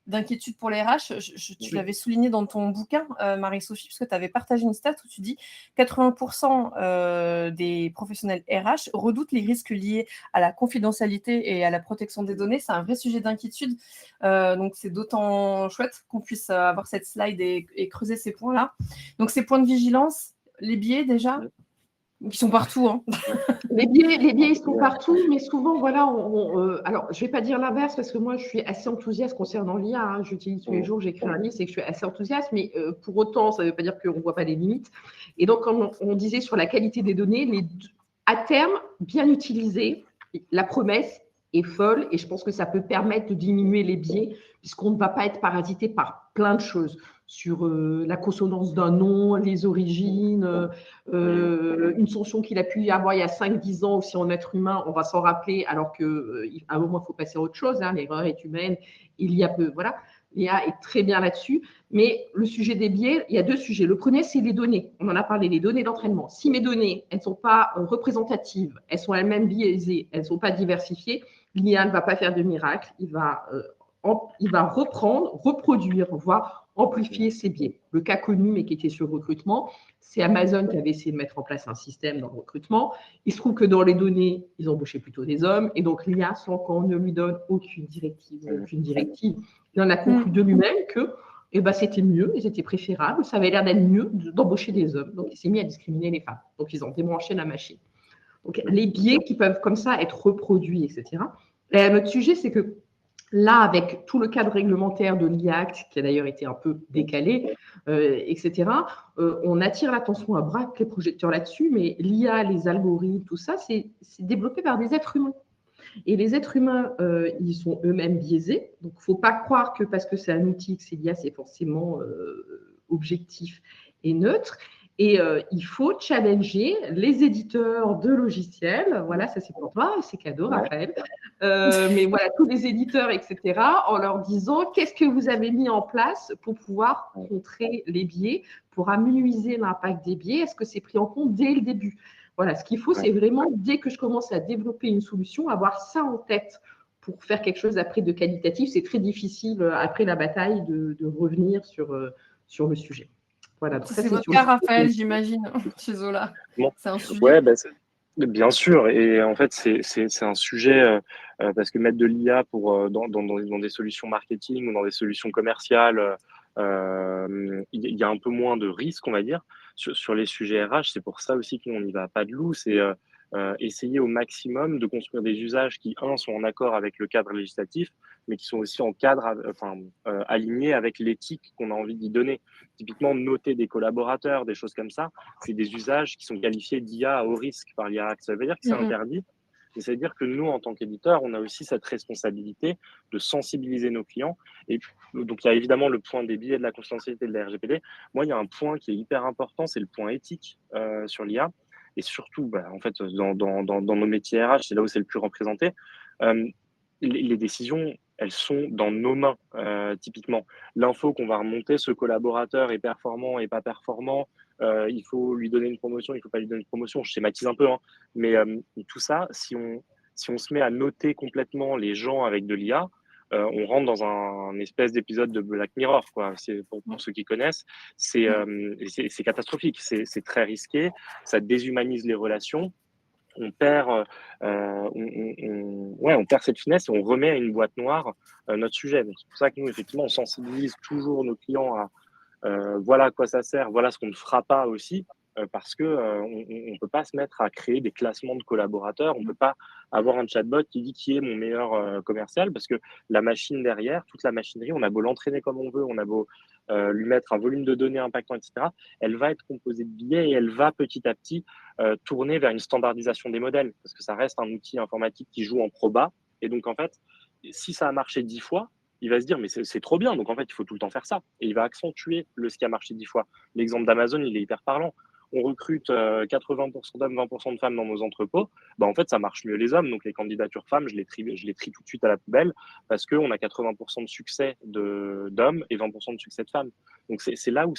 d'inquiétude pour les RH. Tu l'avais souligné dans ton bouquin, Marie-Sophie, parce que tu avais partagé une stat où tu dis 80% des professionnels RH redoutent les risques liés à la confidentialité et à la protection des données. C'est un vrai sujet d'inquiétude. Donc, c'est d'autant chouette qu'on puisse avoir cette slide et creuser ces points-là. Donc, ces points de vigilance, les biais déjà, qui sont partout. Hein. Les biais, ils sont partout, mais souvent, voilà, alors, je ne vais pas dire l'inverse parce que moi, je suis assez enthousiaste concernant l'IA. Hein. J'utilise tous les jours, j'écris un livre, c'est que je suis assez enthousiaste, mais pour autant, ça ne veut pas dire qu'on ne voit pas les limites. Et donc, comme on disait sur la qualité des données, à terme, bien utilisées, la promesse est folle et je pense que ça peut permettre de diminuer les biais puisqu'on ne va pas être parasité par plein de choses sur la consonance d'un nom, les origines, une sanction qu'il a pu y avoir il y a 5-10 ans aussi en être humain, on va s'en rappeler alors qu'à un moment, il faut passer à autre chose. Hein, l'erreur est humaine, il y a peu. Voilà, l'IA est très bien là-dessus. Mais le sujet des biais, il y a deux sujets. Le premier, c'est les données. On en a parlé, les données d'entraînement. Si mes données, elles ne sont pas représentatives, elles sont elles-mêmes biaisées, elles ne sont pas diversifiées, l'IA ne va pas faire de miracle. Il va reprendre, reproduire, voire amplifier ces biais. Le cas connu, mais qui était sur le recrutement, c'est Amazon qui avait essayé de mettre en place un système dans le recrutement. Il se trouve que dans les données, ils embauchaient plutôt des hommes. Et donc, l'IA, sans qu'on ne lui donne aucune directive, il en a conclu de lui-même que c'était mieux, c'était préférable, ça avait l'air d'être mieux d'embaucher des hommes. Donc, il s'est mis à discriminer les femmes. Donc, ils ont débranché la machine. Donc, les biais qui peuvent comme ça être reproduits, etc. Et notre sujet, c'est que là, avec tout le cadre réglementaire de l'IACT, qui a d'ailleurs été un peu décalé, etc., on attire l'attention à bras les projecteurs là-dessus, mais l'IA, les algorithmes, tout ça, c'est développé par des êtres humains. Et les êtres humains, ils sont eux-mêmes biaisés. Donc, il ne faut pas croire que parce que c'est un outil, que c'est l'IA, c'est forcément objectif et neutre. Et il faut challenger les éditeurs de logiciels. Voilà, ça c'est pour toi, c'est cadeau, Raphaël. Mais voilà, tous les éditeurs, etc., en leur disant qu'est-ce que vous avez mis en place pour pouvoir contrer les biais, pour améliorer l'impact des biais. Est-ce que c'est pris en compte dès le début? Voilà, ce qu'il faut, c'est vraiment, dès que je commence à développer une solution, avoir ça en tête pour faire quelque chose après de qualitatif. C'est très difficile, après la bataille, de revenir sur le sujet. Voilà, donc c'est votre cas, Raphaël, j'imagine, chez Zola. Bon. C'est un sujet. Ouais, bien sûr. Et en fait, c'est un sujet parce que mettre de l'IA dans des solutions marketing ou dans des solutions commerciales, il y a un peu moins de risques, on va dire, sur les sujets RH. C'est pour ça aussi qu'on n'y va pas de loup. C'est essayer au maximum de construire des usages qui, sont en accord avec le cadre législatif, mais qui sont aussi alignés avec l'éthique qu'on a envie d'y donner. Typiquement, noter des collaborateurs, des choses comme ça, c'est des usages qui sont qualifiés d'IA à haut risque par l'IA. Ça veut dire que c'est interdit, mais ça veut dire que nous, en tant qu'éditeurs, on a aussi cette responsabilité de sensibiliser nos clients. Et donc, il y a évidemment le point des biais de la confidentialité de la RGPD. Moi, il y a un point qui est hyper important, c'est le point éthique sur l'IA. Et surtout, en fait, dans nos métiers RH, c'est là où c'est le plus représenté. Les décisions, elles sont dans nos mains, typiquement. L'info qu'on va remonter, ce collaborateur est performant et pas performant, il faut lui donner une promotion, il ne faut pas lui donner une promotion, je schématise un peu, hein, mais tout ça, si on se met à noter complètement les gens avec de l'IA, on rentre dans un espèce d'épisode de Black Mirror, quoi. C'est, pour ceux qui connaissent, c'est catastrophique, c'est très risqué, ça déshumanise les relations. On perd, on perd cette finesse et on remet à une boîte noire notre sujet. Donc, c'est pour ça que nous, effectivement, on sensibilise toujours nos clients à voilà à quoi ça sert, voilà ce qu'on ne fera pas aussi. parce que on peut pas se mettre à créer des classements de collaborateurs. On peut pas avoir un chatbot qui dit qui est mon meilleur commercial, parce que la machine derrière, toute la machinerie, on a beau l'entraîner comme on veut, on a beau lui mettre un volume de données impactant, etc. Elle va être composée de biais et elle va petit à petit tourner vers une standardisation des modèles, parce que ça reste un outil informatique qui joue en proba. Et donc, en fait, si ça a marché 10 fois, il va se dire, mais c'est trop bien, donc en fait, il faut tout le temps faire ça. Et il va accentuer ce qui a marché 10 fois. L'exemple d'Amazon, il est hyper parlant. On recrute 80% d'hommes, 20% de femmes dans nos entrepôts. Bah, en fait, ça marche mieux les hommes. Donc, les candidatures femmes, je les trie tout de suite à la poubelle parce qu'on a 80% de succès d'hommes et 20% de succès de femmes. Donc, c'est là où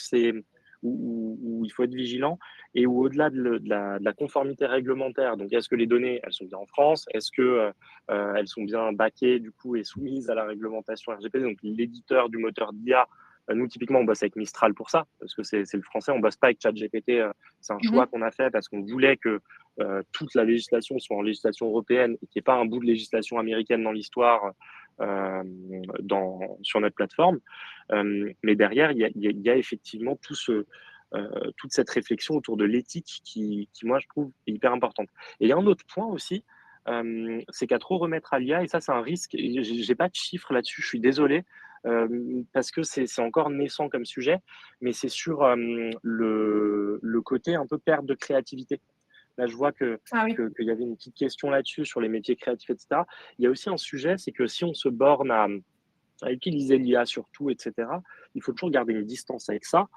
il faut être vigilant et où, au-delà de la conformité réglementaire, donc est-ce que les données, elles sont bien en France? Est-ce que elles sont bien backées du coup et soumises à la réglementation RGPD? Donc, l'éditeur du moteur d'IA, nous, typiquement, on bosse avec Mistral pour ça, parce que c'est le français. On bosse pas avec ChatGPT. C'est un choix qu'on a fait parce qu'on voulait que toute la législation soit en législation européenne et qu'il n'y ait pas un bout de législation américaine dans l'histoire sur notre plateforme. Mais derrière, il y a effectivement toute cette réflexion autour de l'éthique qui, moi, je trouve, est hyper importante. Et il y a un autre point aussi, c'est qu'à trop remettre à l'IA, et ça, c'est un risque, et j'ai pas de chiffres là-dessus, je suis désolé, parce que c'est encore naissant comme sujet, mais c'est sur le côté un peu perte de créativité. Là, je vois qu'il y avait une petite question là-dessus sur les métiers créatifs, etc. Il y a aussi un sujet, c'est que si on se borne à utiliser l'IA surtout, etc., il faut toujours garder une distance avec ça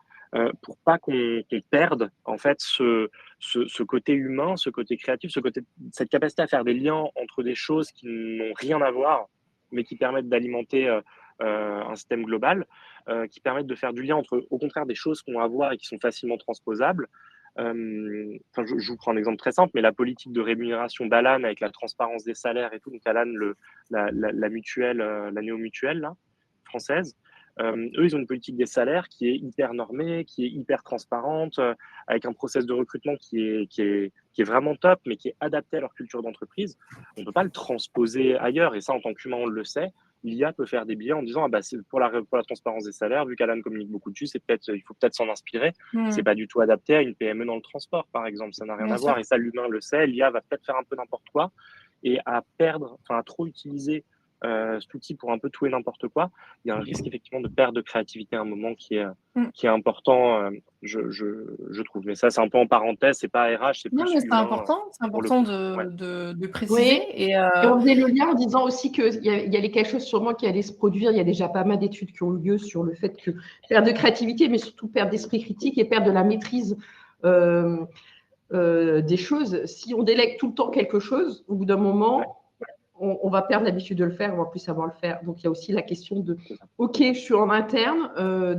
pour pas qu'on perde en fait ce côté humain, ce côté créatif, cette capacité à faire des liens entre des choses qui n'ont rien à voir, mais qui permettent d'alimenter un système global, qui permettent de faire du lien entre, au contraire, des choses qu'on a à voir et qui sont facilement transposables. Je vous prends un exemple très simple, mais la politique de rémunération d'Alan avec la transparence des salaires et tout, donc Alan, la mutuelle, la néo-mutuelle là, française, eux, ils ont une politique des salaires qui est hyper normée, qui est hyper transparente, avec un process de recrutement qui est vraiment top, mais qui est adapté à leur culture d'entreprise. On ne peut pas le transposer ailleurs, et ça, en tant qu'humain, on le sait. L'IA peut faire des billets en disant c'est pour la transparence des salaires, vu qu'Alan communique beaucoup dessus, il faut peut-être s'en inspirer. C'est pas du tout adapté à une PME dans le transport, par exemple. Ça n'a rien à voir. Et ça, l'humain le sait. L'IA va peut-être faire un peu n'importe quoi. Et à trop utiliser cet outil pour un peu tout et n'importe quoi, il y a un risque effectivement de perte de créativité à un moment qui est important, je trouve. Mais ça, c'est un peu en parenthèse, c'est pas RH, c'est plus Non, mais c'est humain. important de préciser. Oui. Et on faisait le lien en disant aussi qu'il y allait quelque chose sûrement qui allait se produire. Il y a déjà pas mal d'études qui ont eu lieu sur le fait que perte de créativité, mais surtout perte d'esprit critique et perte de la maîtrise des choses. Si on délègue tout le temps quelque chose, au bout d'un moment, on va perdre l'habitude de le faire, on va plus savoir le faire. Donc, il y a aussi la question de « Ok, je suis en interne,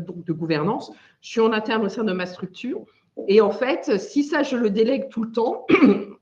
donc de gouvernance, je suis en interne au sein de ma structure. Et en fait, si ça, je le délègue tout le temps,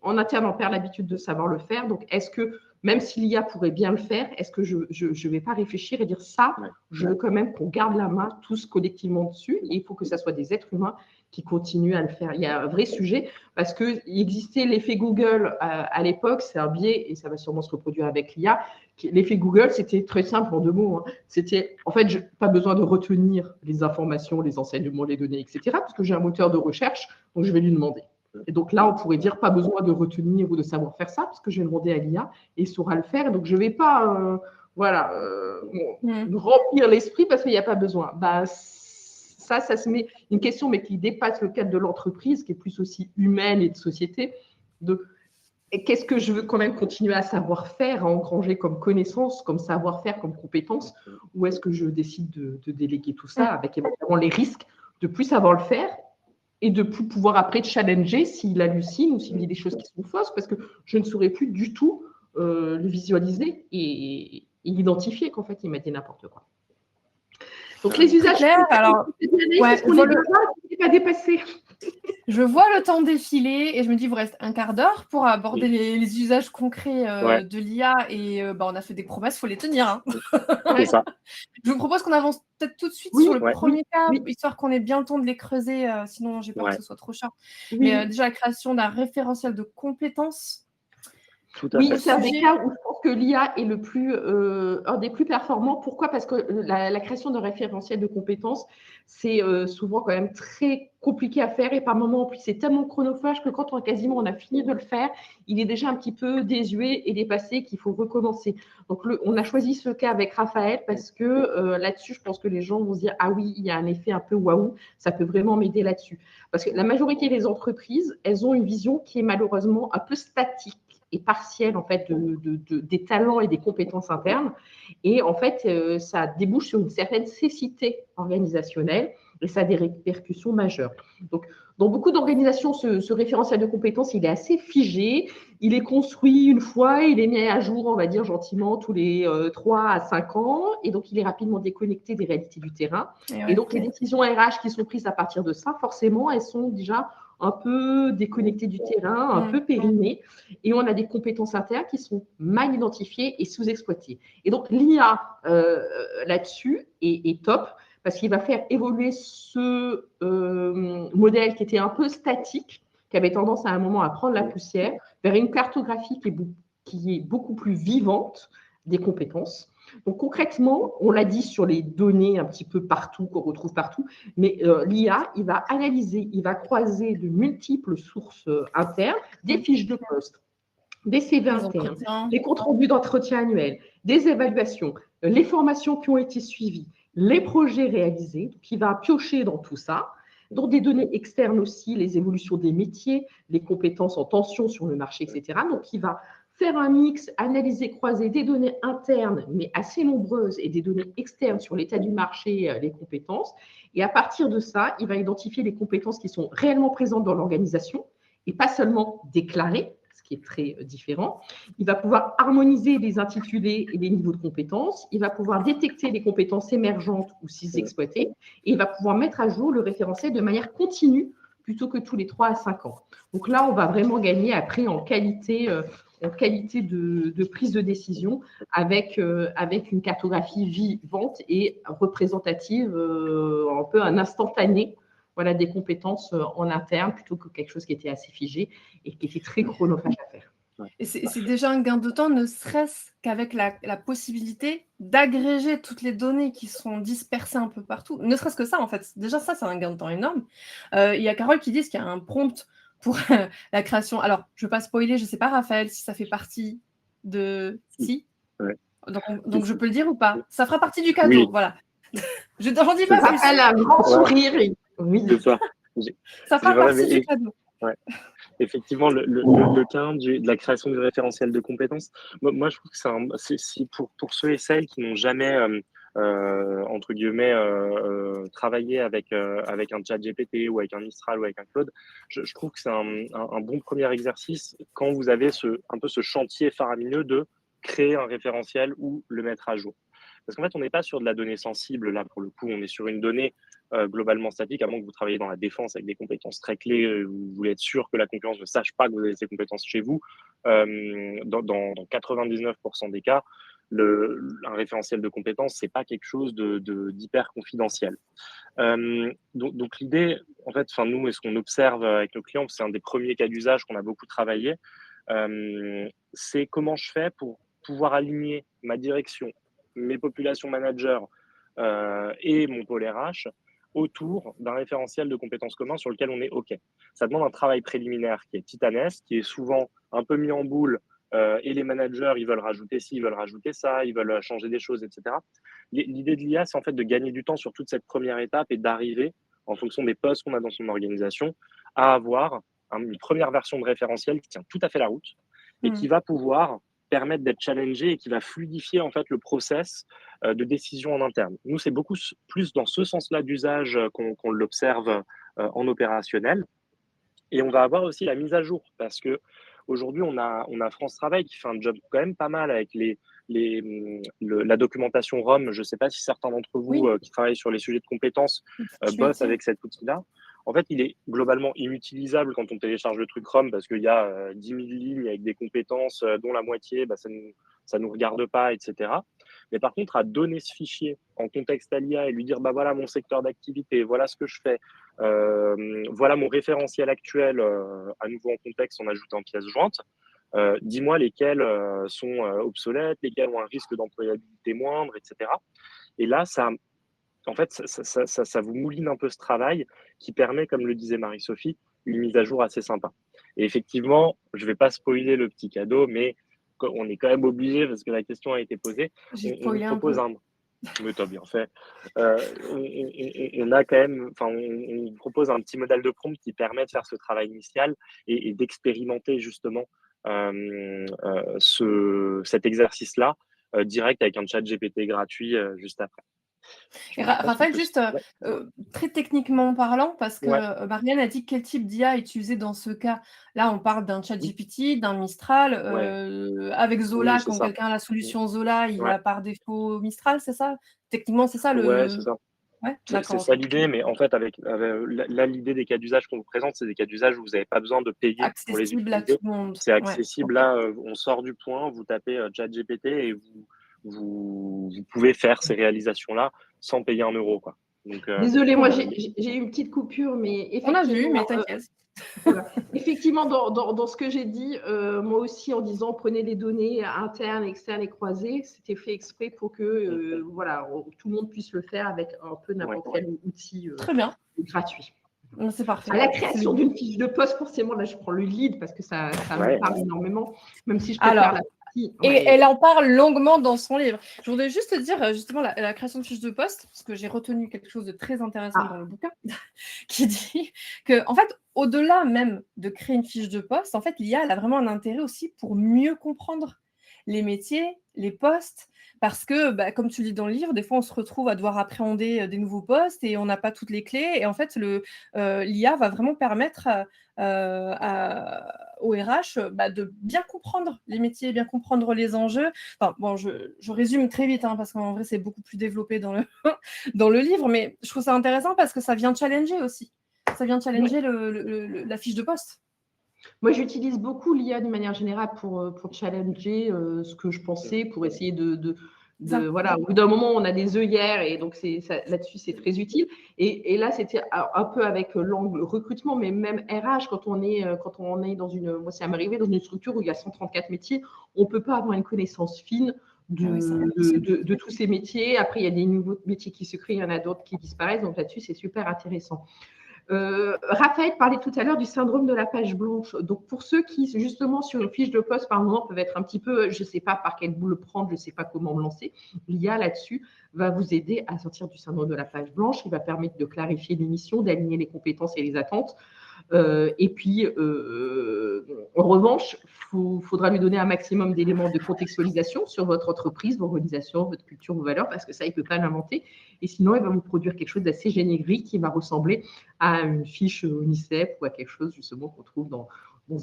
en interne, on perd l'habitude de savoir le faire. Donc, est-ce que, même si l'IA pourrait bien le faire, est-ce que je ne vais pas réfléchir et dire ça, je veux quand même qu'on garde la main tous collectivement dessus. Et il faut que ça soit des êtres humains qui continuent à le faire. Il y a un vrai sujet parce qu'il existait l'effet Google à l'époque, c'est un biais et ça va sûrement se reproduire avec l'IA. L'effet Google, c'était très simple en 2 mots. Hein. C'était, en fait, pas besoin de retenir les informations, les enseignements, les données, etc. parce que j'ai un moteur de recherche, donc je vais lui demander. Et donc là, on pourrait dire pas besoin de retenir ou de savoir faire ça parce que je vais demander à l'IA et il saura le faire. Donc, je ne vais pas remplir l'esprit parce qu'il n'y a pas besoin. Ça se met une question, mais qui dépasse le cadre de l'entreprise, qui est plus aussi humaine et de société. Qu'est-ce que je veux quand même continuer à savoir faire, à engranger comme connaissance, comme savoir-faire, comme compétence, ou est-ce que je décide de déléguer tout ça avec éventuellement les risques de plus savoir le faire et de plus pouvoir après challenger s'il hallucine ou s'il dit des choses qui sont fausses, parce que je ne saurais plus du tout le visualiser et l'identifier qu'en fait, il m'a dit n'importe quoi. Donc, les usages clair, alors, est-ce qu'on n'est pas dépassé? Je vois le temps défiler et je me dis, il vous reste un quart d'heure pour aborder les usages concrets de l'IA et on a fait des promesses, il faut les tenir. Hein. C'est ça. Je vous propose qu'on avance peut-être tout de suite sur le premier cas, histoire qu'on ait bien le temps de les creuser, sinon j'ai peur que ce soit trop short. Mais déjà, la création d'un référentiel de compétences. Tout à Oui, fait. c'est un des cas où je pense que l'IA est un des plus performants. Pourquoi? Parce que la création d'un référentiel de compétences, c'est souvent quand même très compliqué à faire et par moments, en plus, c'est tellement chronophage que quand on a fini de le faire, il est déjà un petit peu désuet et dépassé qu'il faut recommencer. Donc, on a choisi ce cas avec Raphaël parce que là-dessus, je pense que les gens vont se dire, ah oui, il y a un effet un peu waouh, ça peut vraiment m'aider là-dessus. Parce que la majorité des entreprises, elles ont une vision qui est malheureusement un peu statique et partielle en fait des talents et des compétences internes. Et en fait, ça débouche sur une certaine cécité organisationnelle et ça a des répercussions majeures. Donc, dans beaucoup d'organisations, ce référentiel de compétences, il est assez figé. Il est construit une fois, il est mis à jour, on va dire gentiment, tous les 3 à 5 ans. Et donc, il est rapidement déconnecté des réalités du terrain. Et donc, les décisions RH qui sont prises à partir de ça, forcément, elles sont déjà un peu déconnectées du terrain, un peu périmées. Et on a des compétences internes qui sont mal identifiées et sous-exploitées. Et donc, l'IA là-dessus est top parce qu'il va faire évoluer ce modèle qui était un peu statique, qui avait tendance à un moment à prendre la poussière, vers une cartographie qui est beaucoup plus vivante des compétences. Donc concrètement, on l'a dit sur les données un petit peu partout, qu'on retrouve partout, mais l'IA, il va analyser, il va croiser de multiples sources internes, des fiches de poste, des CV internes, des comptes rendus d'entretien annuels, des évaluations, les formations qui ont été suivies, les projets réalisés, qui va piocher dans tout ça, dans des données externes aussi, les évolutions des métiers, les compétences en tension sur le marché, etc. Donc, il va faire un mix, analyser, croiser des données internes, mais assez nombreuses, et des données externes sur l'état du marché, les compétences. Et à partir de ça, il va identifier les compétences qui sont réellement présentes dans l'organisation et pas seulement déclarées, ce qui est très différent. Il va pouvoir harmoniser les intitulés et les niveaux de compétences. Il va pouvoir détecter les compétences émergentes ou sous-exploitées. Et il va pouvoir mettre à jour le référentiel de manière continue plutôt que tous les 3 à 5 ans. Donc là, on va vraiment gagner après en qualité de prise de décision avec une cartographie vivante et représentative, un peu un instantané, voilà, des compétences en interne plutôt que quelque chose qui était assez figé et qui était très chronophage à faire. Et c'est déjà un gain de temps, ne serait-ce qu'avec la possibilité d'agréger toutes les données qui sont dispersées un peu partout. Ne serait-ce que ça, en fait. Déjà, ça, c'est un gain de temps énorme. Il y a Carole qui dit qu'il y a un prompt pour la création. Alors, je ne veux pas spoiler, je ne sais pas, Raphaël, si ça fait partie de... Si. Ouais. Donc, je peux le dire ou pas? Ça fera partie du cadeau, Oui. Voilà. J'en dis pas plus. Raphaël a un grand sourire. Oui. C'est ça. Ça fera partie du cadeau. Ouais. Effectivement, le cas de la création du référentiel de compétences, moi je trouve que c'est pour ceux et celles qui n'ont jamais, entre guillemets, travaillé avec un chat GPT ou avec un Mistral ou avec un Claude, je trouve que c'est un bon premier exercice quand vous avez un peu ce chantier faramineux de créer un référentiel ou le mettre à jour. Parce qu'en fait, on n'est pas sur de la donnée sensible, là, pour le coup, on est sur une donnée globalement statique, à moins que vous travaillez dans la défense avec des compétences très clés, vous voulez être sûr que la concurrence ne sache pas que vous avez ces compétences chez vous. Dans 99% des cas, un référentiel de compétences, c'est pas quelque chose d'hyper confidentiel. Donc l'idée, en fait, nous, et ce qu'on observe avec nos clients, c'est un des premiers cas d'usage qu'on a beaucoup travaillé, c'est comment je fais pour pouvoir aligner ma direction, mes populations managers et mon pôle RH autour d'un référentiel de compétences communs sur lequel on est OK. Ça demande un travail préliminaire qui est titanesque, qui est souvent un peu mis en boule, et les managers, ils veulent rajouter ci, ils veulent rajouter ça, ils veulent changer des choses, etc. L'idée de l'IA, c'est en fait de gagner du temps sur toute cette première étape et d'arriver, en fonction des postes qu'on a dans son organisation, à avoir une première version de référentiel qui tient tout à fait la route et qui va pouvoir permettre d'être challengé et qui va fluidifier en fait le process de décision en interne. Nous, c'est beaucoup plus dans ce sens-là d'usage qu'on l'observe en opérationnel. Et on va avoir aussi la mise à jour parce que aujourd'hui, on a France Travail qui fait un job quand même pas mal avec la documentation ROM. Je ne sais pas si certains d'entre vous qui travaillent sur les sujets de compétences bossent avec cet outil-là. En fait, il est globalement inutilisable quand on télécharge le truc ROM parce qu'il y a 10 000 lignes avec des compétences dont la moitié, ça nous regarde pas, etc. Mais par contre, à donner ce fichier en contexte à l'IA et lui dire, voilà mon secteur d'activité, voilà ce que je fais, voilà mon référentiel actuel, à nouveau en contexte en ajoutant pièce jointe, dis-moi lesquels sont obsolètes, lesquels ont un risque d'employabilité moindre, etc. Et là, en fait, ça vous mouline un peu ce travail qui permet, comme le disait Marie-Sophie, une mise à jour assez sympa. Et effectivement, je ne vais pas spoiler le petit cadeau, mais on est quand même obligé, parce que la question a été posée, J'ai on vous spoilé un propose peu. Mais t'as bien fait. On a quand même, enfin, on vous propose un petit modèle de prompt qui permet de faire ce travail initial et d'expérimenter justement cet exercice-là direct avec un chat GPT gratuit juste après. Et Je sais pas si on Raphaël, peut. juste Ouais, très techniquement parlant, parce que ouais, Marianne a dit quel type d'IA utiliser dans ce cas. Là, on parle d'un chat oui, GPT, d'un Mistral. ouais, Avec oui, Zola, c'est quand ça. quelqu'un a la solution Zola, il Ouais, a par défaut Mistral, c'est ça? Techniquement, c'est ça ouais, c'est le. ça. Ouais, C'est d'accord, ça ok. l'idée, mais en fait, là, l'idée des cas d'usage qu'on vous présente, c'est des cas d'usage où vous n'avez pas besoin de payer pour les Accessible à tout utiliser. le monde. C'est Ouais, accessible. ok. Là, on sort du point, vous tapez ChatGPT et vous pouvez faire ces réalisations-là sans payer 1 euro, quoi. Donc, Désolée, Trop moi bien. j'ai eu une petite coupure, mais On a vu, mais effectivement, t'inquiète. voilà. Effectivement, dans ce que j'ai dit, moi aussi en disant prenez des données internes, externes et croisées, c'était fait exprès pour que voilà, tout le monde puisse le faire avec un peu ouais, n'importe quel outil Très bien. gratuit. C'est À parfait. la C'est création le d'une fiche de poste, forcément, là je prends le lead parce que ça me ouais, parle énormément, même si je préfère Alors, la partie. et Ouais. elle en parle longuement dans son livre. Je voudrais juste te dire justement la création de fiches de poste, parce que j'ai retenu quelque chose de très intéressant dans Ah, le bouquin, qui dit que, en fait, au-delà même de créer une fiche de poste, en fait, l'IA, elle a vraiment un intérêt aussi pour mieux comprendre les métiers, les postes, parce que, bah, comme tu le dis dans le livre, des fois, on se retrouve à devoir appréhender des nouveaux postes et on n'a pas toutes les clés. Et en fait, l'IA va vraiment permettre au RH bah, de bien comprendre les métiers, bien comprendre les enjeux. Enfin, bon, je résume très vite, hein, parce qu'en vrai, c'est beaucoup plus développé dans le, dans le livre, mais je trouve ça intéressant parce que ça vient challenger aussi. Ça vient challenger ouais. la fiche de poste. Moi, j'utilise beaucoup l'IA de manière générale pour challenger ce que je pensais, pour essayer Ça. voilà, au bout d'un moment, on a des œillères et donc là-dessus, c'est très utile. Et là, c'était un peu avec l'angle recrutement, mais même RH, quand on est dans moi, ça m'est arrivé dans une structure où il y a 134 métiers, on ne peut pas avoir une connaissance fine Ah oui, c'est de, impossible. de tous ces métiers. Après, il y a des nouveaux métiers qui se créent, il y en a d'autres qui disparaissent. Donc là-dessus, c'est super intéressant. Raphaël parlait tout à l'heure du syndrome de la page blanche. Donc, pour ceux qui, justement, sur une fiche de poste, par moment, peuvent être un petit peu, je ne sais pas par quel bout le prendre, je ne sais pas comment me lancer, l'IA là-dessus va vous aider à sortir du syndrome de la page blanche. Il va permettre de clarifier les missions, d'aligner les compétences et les attentes. Et puis, en revanche, il faudra lui donner un maximum d'éléments de contextualisation sur votre entreprise, vos organisations, votre culture, vos valeurs, parce que ça, il ne peut pas l'inventer. Et sinon, il va vous produire quelque chose d'assez générique qui va ressembler à une fiche UNICEF ou à quelque chose justement qu'on trouve dans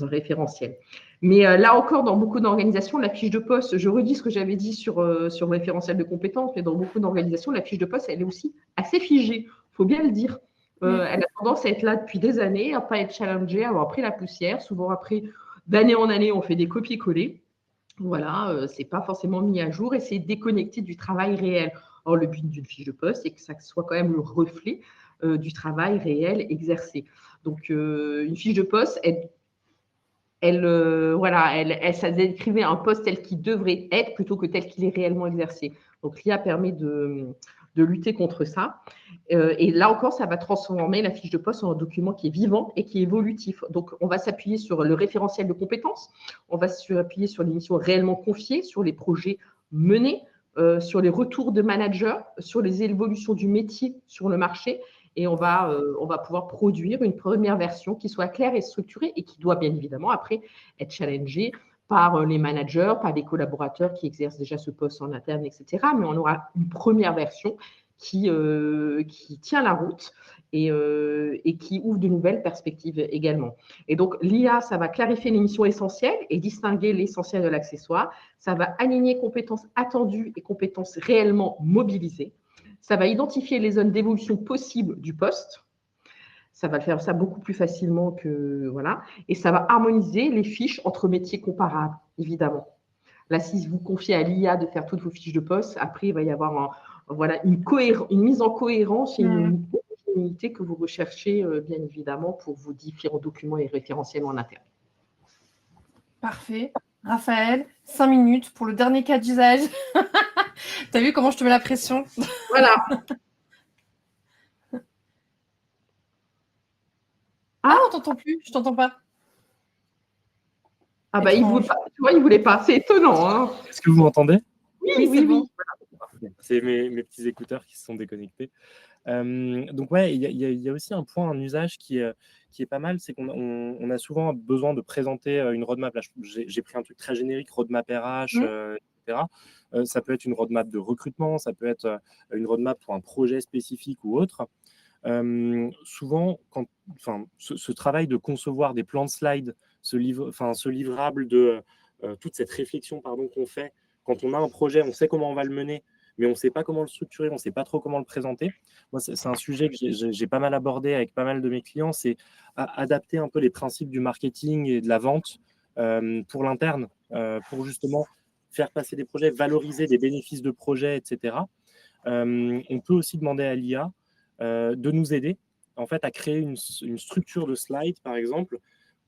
un référentiel. Mais là encore, dans beaucoup d'organisations, la fiche de poste, je redis ce que j'avais dit sur le référentiel de compétences, mais dans beaucoup d'organisations, la fiche de poste, elle est aussi assez figée. Il faut bien le dire. Elle a tendance à être là depuis des années, à ne pas être challengée, à avoir pris la poussière. Souvent, après, d'année en année, on fait des copier-coller. Voilà, c'est pas forcément mis à jour et c'est déconnecté du travail réel. Or, le but d'une fiche de poste, c'est que ça soit quand même le reflet du travail réel exercé. Donc, une fiche de poste, ça décrivait un poste tel qu'il devrait être plutôt que tel qu'il est réellement exercé. Donc, l'IA permet de lutter contre ça. Et là encore, ça va transformer la fiche de poste en un document qui est vivant et qui est évolutif. Donc, on va s'appuyer sur le référentiel de compétences, on va s'appuyer sur les missions réellement confiées, sur les projets menés, sur les retours de managers, sur les évolutions du métier sur le marché. Et on va pouvoir produire une première version qui soit claire et structurée et qui doit bien évidemment après être challengée par les managers, par les collaborateurs qui exercent déjà ce poste en interne, etc. Mais on aura une première version qui tient la route et qui ouvre de nouvelles perspectives également. Et donc, l'IA, ça va clarifier les missions essentielles et distinguer l'essentiel de l'accessoire. Ça va aligner compétences attendues et compétences réellement mobilisées. Ça va identifier les zones d'évolution possibles du poste. Ça va faire ça beaucoup plus facilement que… Voilà. Et ça va harmoniser les fiches entre métiers comparables, évidemment. Là, si vous confiez à l'IA de faire toutes vos fiches de poste, après, il va y avoir une mise en cohérence et une unité que vous recherchez, bien évidemment, pour vos différents documents et référentiels en interne. Parfait. Raphaël, 5 minutes pour le dernier cas d'usage. T'as vu comment je te mets la pression? Voilà. Ah, on t'entend plus, je t'entends pas. Ah bah, il ne voulait pas. C'est étonnant. Hein. Est-ce que vous m'entendez? Oui, c'est bon. C'est mes petits écouteurs qui se sont déconnectés. Donc ouais, il y a aussi un point, un usage qui est pas mal, c'est qu'on a souvent besoin de présenter une roadmap. Là, j'ai pris un truc très générique, roadmap RH, etc. Ça peut être une roadmap de recrutement, ça peut être une roadmap pour un projet spécifique ou autre. Souvent, ce travail de concevoir des plans de slide, ce livrable de toute cette réflexion qu'on fait, quand on a un projet, on sait comment on va le mener, mais on ne sait pas comment le structurer, on ne sait pas trop comment le présenter. Moi, c'est un sujet que j'ai pas mal abordé avec pas mal de mes clients, c'est adapter un peu les principes du marketing et de la vente pour l'interne, pour justement faire passer des projets, valoriser des bénéfices de projets, etc. On peut aussi demander à l'IA de nous aider en fait à créer une structure de slide, par exemple,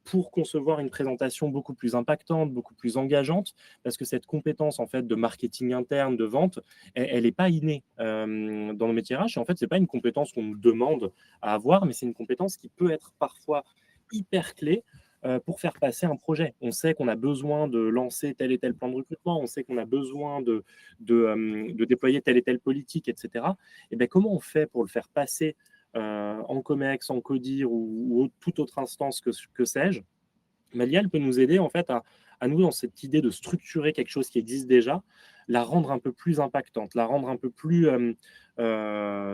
pour concevoir une présentation beaucoup plus impactante, beaucoup plus engageante, parce que cette compétence en fait de marketing interne, de vente, elle n'est pas innée dans le métier RH. Et en fait, c'est pas une compétence qu'on nous demande à avoir, mais c'est une compétence qui peut être parfois hyper clé pour faire passer un projet. On sait qu'on a besoin de lancer tel et tel plan de recrutement, on sait qu'on a besoin de déployer telle et telle politique, etc. Et bien, comment on fait pour le faire passer en COMEX, en CODIR ou toute autre instance que sais-je? L'IA, elle peut nous aider en fait à nous dans cette idée de structurer quelque chose qui existe déjà, la rendre un peu plus impactante, la rendre un peu plus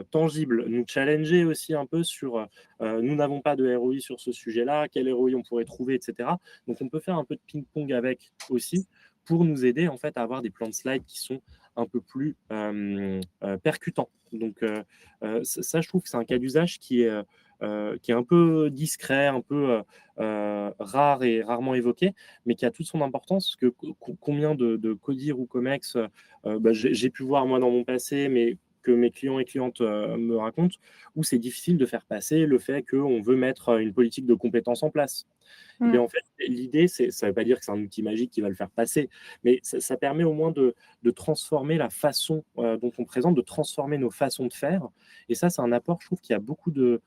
tangible, nous challenger aussi un peu sur nous n'avons pas de ROI sur ce sujet-là, quel ROI on pourrait trouver, etc. Donc on peut faire un peu de ping-pong avec aussi pour nous aider en fait à avoir des plans de slide qui sont un peu plus percutants. Donc ça, je trouve que c'est un cas d'usage qui est un peu discret, un peu rare et rarement évoqué, mais qui a toute son importance, parce que combien de CODIR ou COMEX j'ai pu voir moi dans mon passé, mais que mes clients et clientes me racontent, où c'est difficile de faire passer le fait qu'on veut mettre une politique de compétences en place. Eh bien, en fait, l'idée, ça ne veut pas dire que c'est un outil magique qui va le faire passer, mais ça permet au moins de transformer la façon dont on présente, de transformer nos façons de faire. Et ça, c'est un apport, je trouve, qui a beaucoup de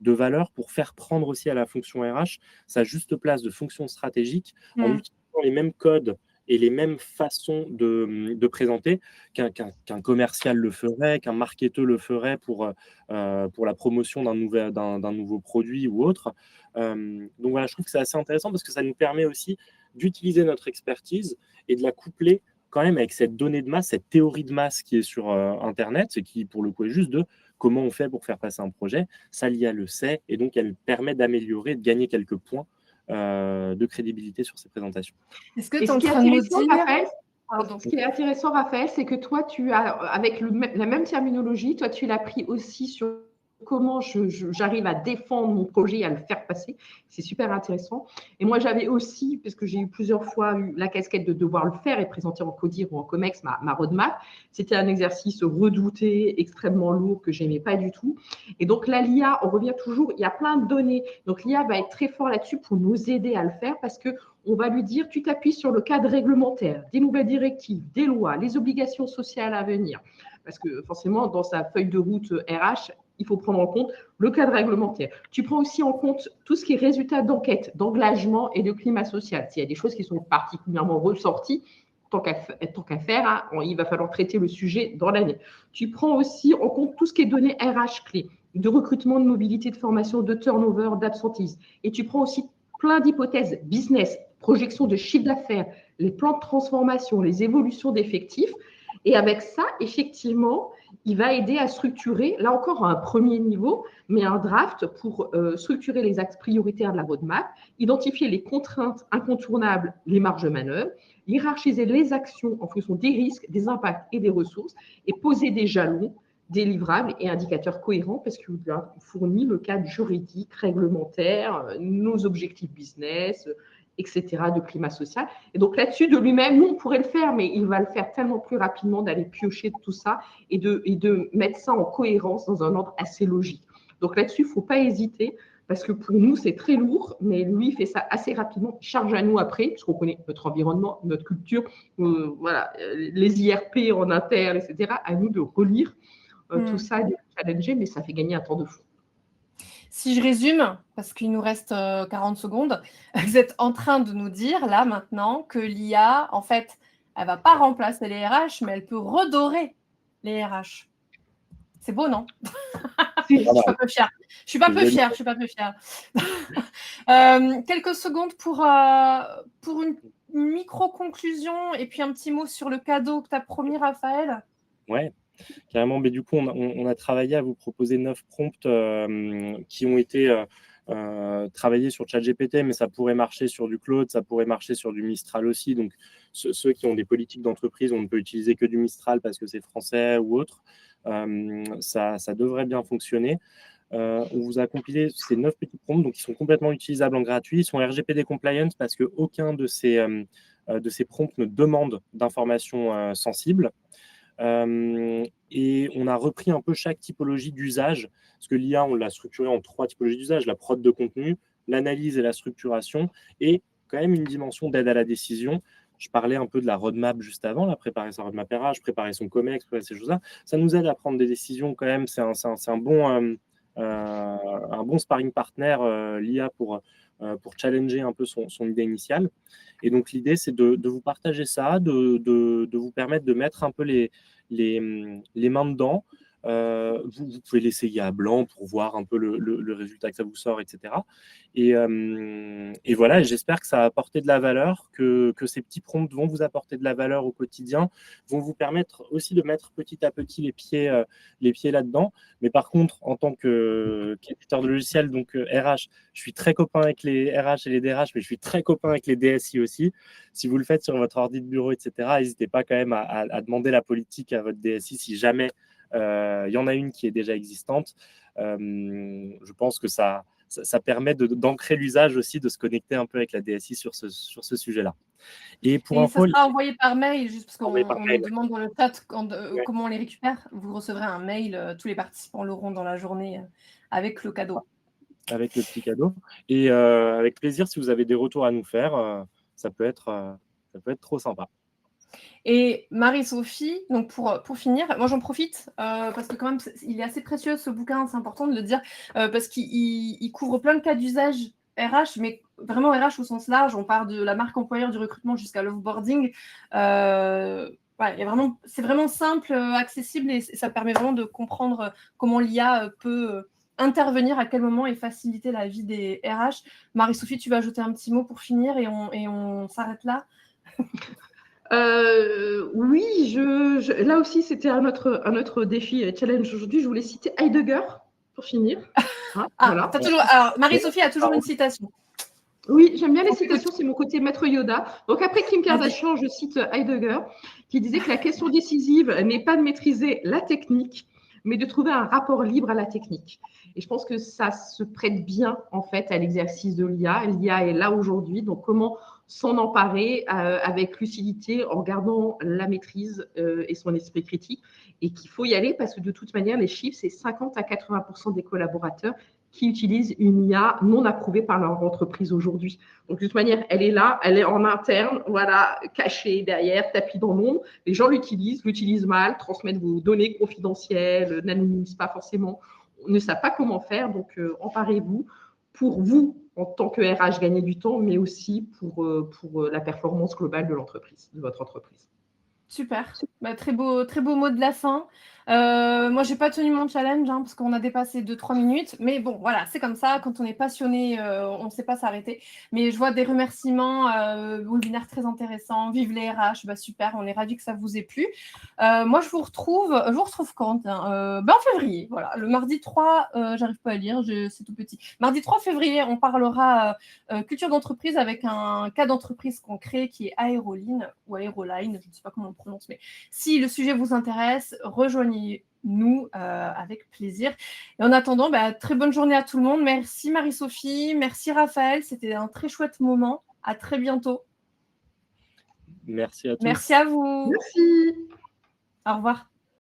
valeur pour faire prendre aussi à la fonction RH sa juste place de fonction stratégique en utilisant les mêmes codes et les mêmes façons de présenter qu'un commercial le ferait, qu'un marketeur le ferait pour la promotion d'un nouveau produit ou autre. Donc voilà, je trouve que c'est assez intéressant parce que ça nous permet aussi d'utiliser notre expertise et de la coupler quand même avec cette donnée de masse, cette théorie de masse qui est sur Internet, et qui pour le coup est juste de comment on fait pour faire passer un projet. Ça, l'IA le sait, et donc elle permet d'améliorer, de gagner quelques points de crédibilité sur ces présentations. Est-ce que tu es en train de me dire... Ce qui est intéressant, Raphaël, c'est que toi, tu as, avec la même terminologie, toi, tu l'as pris aussi sur comment j'arrive à défendre mon projet et à le faire passer. C'est super intéressant. Et moi, j'avais aussi, parce que j'ai eu plusieurs fois eu la casquette de devoir le faire et présenter en CODIR ou en COMEX ma roadmap. C'était un exercice redouté, extrêmement lourd, que je n'aimais pas du tout. Et donc là, l'IA, on revient toujours, il y a plein de données. Donc l'IA va être très fort là-dessus pour nous aider à le faire, parce qu'on va lui dire, tu t'appuies sur le cadre réglementaire, des nouvelles directives, des lois, les obligations sociales à venir. Parce que forcément, dans sa feuille de route RH, il faut prendre en compte le cadre réglementaire. Tu prends aussi en compte tout ce qui est résultat d'enquête, d'engagement et de climat social. S'il y a des choses qui sont particulièrement ressorties, tant qu'à faire, il va falloir traiter le sujet dans l'année. Tu prends aussi en compte tout ce qui est données RH clés, de recrutement, de mobilité, de formation, de turnover, d'absentisme. Et tu prends aussi plein d'hypothèses business, projection de chiffre d'affaires, les plans de transformation, les évolutions d'effectifs. Et avec ça, effectivement, il va aider à structurer, là encore à un premier niveau, mais un draft pour structurer les axes prioritaires de la roadmap, identifier les contraintes incontournables, les marges de manœuvre, hiérarchiser les actions en fonction des risques, des impacts et des ressources, et poser des jalons, des livrables et indicateurs cohérents, parce qu'il fournit le cadre juridique, réglementaire, nos objectifs business, etc., de climat social. Et donc là-dessus, de lui-même, nous, on pourrait le faire, mais il va le faire tellement plus rapidement d'aller piocher de tout ça et de mettre ça en cohérence dans un ordre assez logique. Donc là-dessus, il ne faut pas hésiter. parce que pour nous, c'est très lourd, mais lui fait ça assez rapidement, charge à nous après, parce qu'on connaît notre environnement, notre culture, voilà, les IRP en interne, etc. À nous de relire tout ça, de challenger, mais ça fait gagner un temps de fou. Si je résume, parce qu'il nous reste 40 secondes, vous êtes en train de nous dire là maintenant que l'IA, en fait, elle ne va pas remplacer les RH, mais elle peut redorer les RH. C'est beau, non? Je suis pas peu fière. Je suis pas peu fière. Quelques secondes pour une micro-conclusion et puis un petit mot sur le cadeau que tu as promis, Raphaël. Ouais. Carrément, mais du coup, on a travaillé à vous proposer 9 prompts qui ont été travaillés sur ChatGPT, mais ça pourrait marcher sur du Claude, ça pourrait marcher sur du Mistral aussi. Donc, ceux qui ont des politiques d'entreprise, on ne peut utiliser que du Mistral parce que c'est français ou autre. Ça devrait bien fonctionner. On vous a compilé ces 9 petits prompts, donc ils sont complètement utilisables en gratuit. Ils sont RGPD compliant parce qu'aucun de ces prompts ne demande d'informations sensibles. Et on a repris un peu chaque typologie d'usage, parce que l'IA, on l'a structuré en 3 typologies d'usage, la prod de contenu, l'analyse et la structuration, et quand même une dimension d'aide à la décision. Je parlais un peu de la roadmap juste avant, là, préparer sa roadmap RH, préparer son COMEX, préparer ces choses-là. Ça nous aide à prendre des décisions quand même. C'est un bon sparring partner, l'IA, pour challenger un peu son idée initiale. Et donc, l'idée, c'est de vous partager ça, de vous permettre de mettre un peu les mains dedans. Vous pouvez l'essayer à blanc pour voir un peu le résultat que ça vous sort, etc. Et voilà, j'espère que ça a apporté de la valeur, que ces petits prompts vont vous apporter de la valeur au quotidien, vont vous permettre aussi de mettre petit à petit les pieds là-dedans. Mais par contre, en tant qu'éditeur de logiciel, donc RH, je suis très copain avec les RH et les DRH, mais je suis très copain avec les DSI aussi. Si vous le faites sur votre ordi de bureau, etc., n'hésitez pas quand même à demander la politique à votre DSI si jamais il y en a une qui est déjà existante. Je pense que ça permet d'ancrer l'usage aussi, de se connecter un peu avec la DSI sur ce sujet-là. Et pour info, ça sera envoyé par mail, juste parce qu'on nous demande dans le chat comment on les récupère. Vous recevrez un mail, tous les participants l'auront dans la journée avec le cadeau. Avec le petit cadeau. Et avec plaisir, si vous avez des retours à nous faire, ça peut être trop sympa. Et Marie-Sophie, donc pour finir, moi j'en profite parce que quand même il est assez précieux ce bouquin, c'est important de le dire, parce qu'il couvre plein de cas d'usage RH, mais vraiment RH au sens large. On part de la marque employeur, du recrutement jusqu'à l'offboarding. C'est vraiment simple, accessible, et ça permet vraiment de comprendre comment l'IA peut intervenir, à quel moment, et faciliter la vie des RH. Marie-Sophie, tu vas ajouter un petit mot pour finir et on s'arrête là. Oui, là aussi, c'était un autre défi, challenge aujourd'hui. Je voulais citer Heidegger pour finir. Voilà. Alors, Marie-Sophie a toujours une citation. Oui, j'aime bien les citations, c'est mon côté maître Yoda. Donc après Kim Kardashian, je cite Heidegger, qui disait que la question décisive n'est pas de maîtriser la technique, mais de trouver un rapport libre à la technique. Et je pense que ça se prête bien, en fait, à l'exercice de l'IA. L'IA est là aujourd'hui, donc comment s'en emparer avec lucidité, en gardant la maîtrise et son esprit critique, et qu'il faut y aller parce que de toute manière, les chiffres, c'est 50 à 80% des collaborateurs qui utilisent une IA non approuvée par leur entreprise aujourd'hui. Donc, de toute manière, elle est là, elle est en interne, voilà, cachée derrière, tapis dans l'ombre. Les gens l'utilisent mal, transmettent vos données confidentielles, n'anonymisent pas forcément, ne savent pas comment faire. Donc, emparez-vous pour vous, en tant que RH, gagner du temps, mais aussi pour la performance globale de l'entreprise, de votre entreprise. Super, très beau mot de la fin. Moi, j'ai pas tenu mon challenge parce qu'on a dépassé 2-3 minutes. Mais bon, voilà, c'est comme ça. Quand on est passionné, on ne sait pas s'arrêter. Mais je vois des remerciements, webinaire très intéressant. Vive les RH, super. On est ravis que ça vous ait plu. Moi, je vous retrouve quand en février. Voilà, le mardi 3, j'arrive pas à lire, c'est tout petit. Mardi 3 février, on parlera culture d'entreprise avec un cas d'entreprise qu'on crée qui est Aeroline ou Aeroline, je ne sais pas comment on prononce, mais si le sujet vous intéresse, rejoignez-nous avec plaisir. Et en attendant, très bonne journée à tout le monde. Merci Marie-Sophie, merci Raphaël, c'était un très chouette moment. À très bientôt. Merci à tous. Merci à vous. Merci. Au revoir.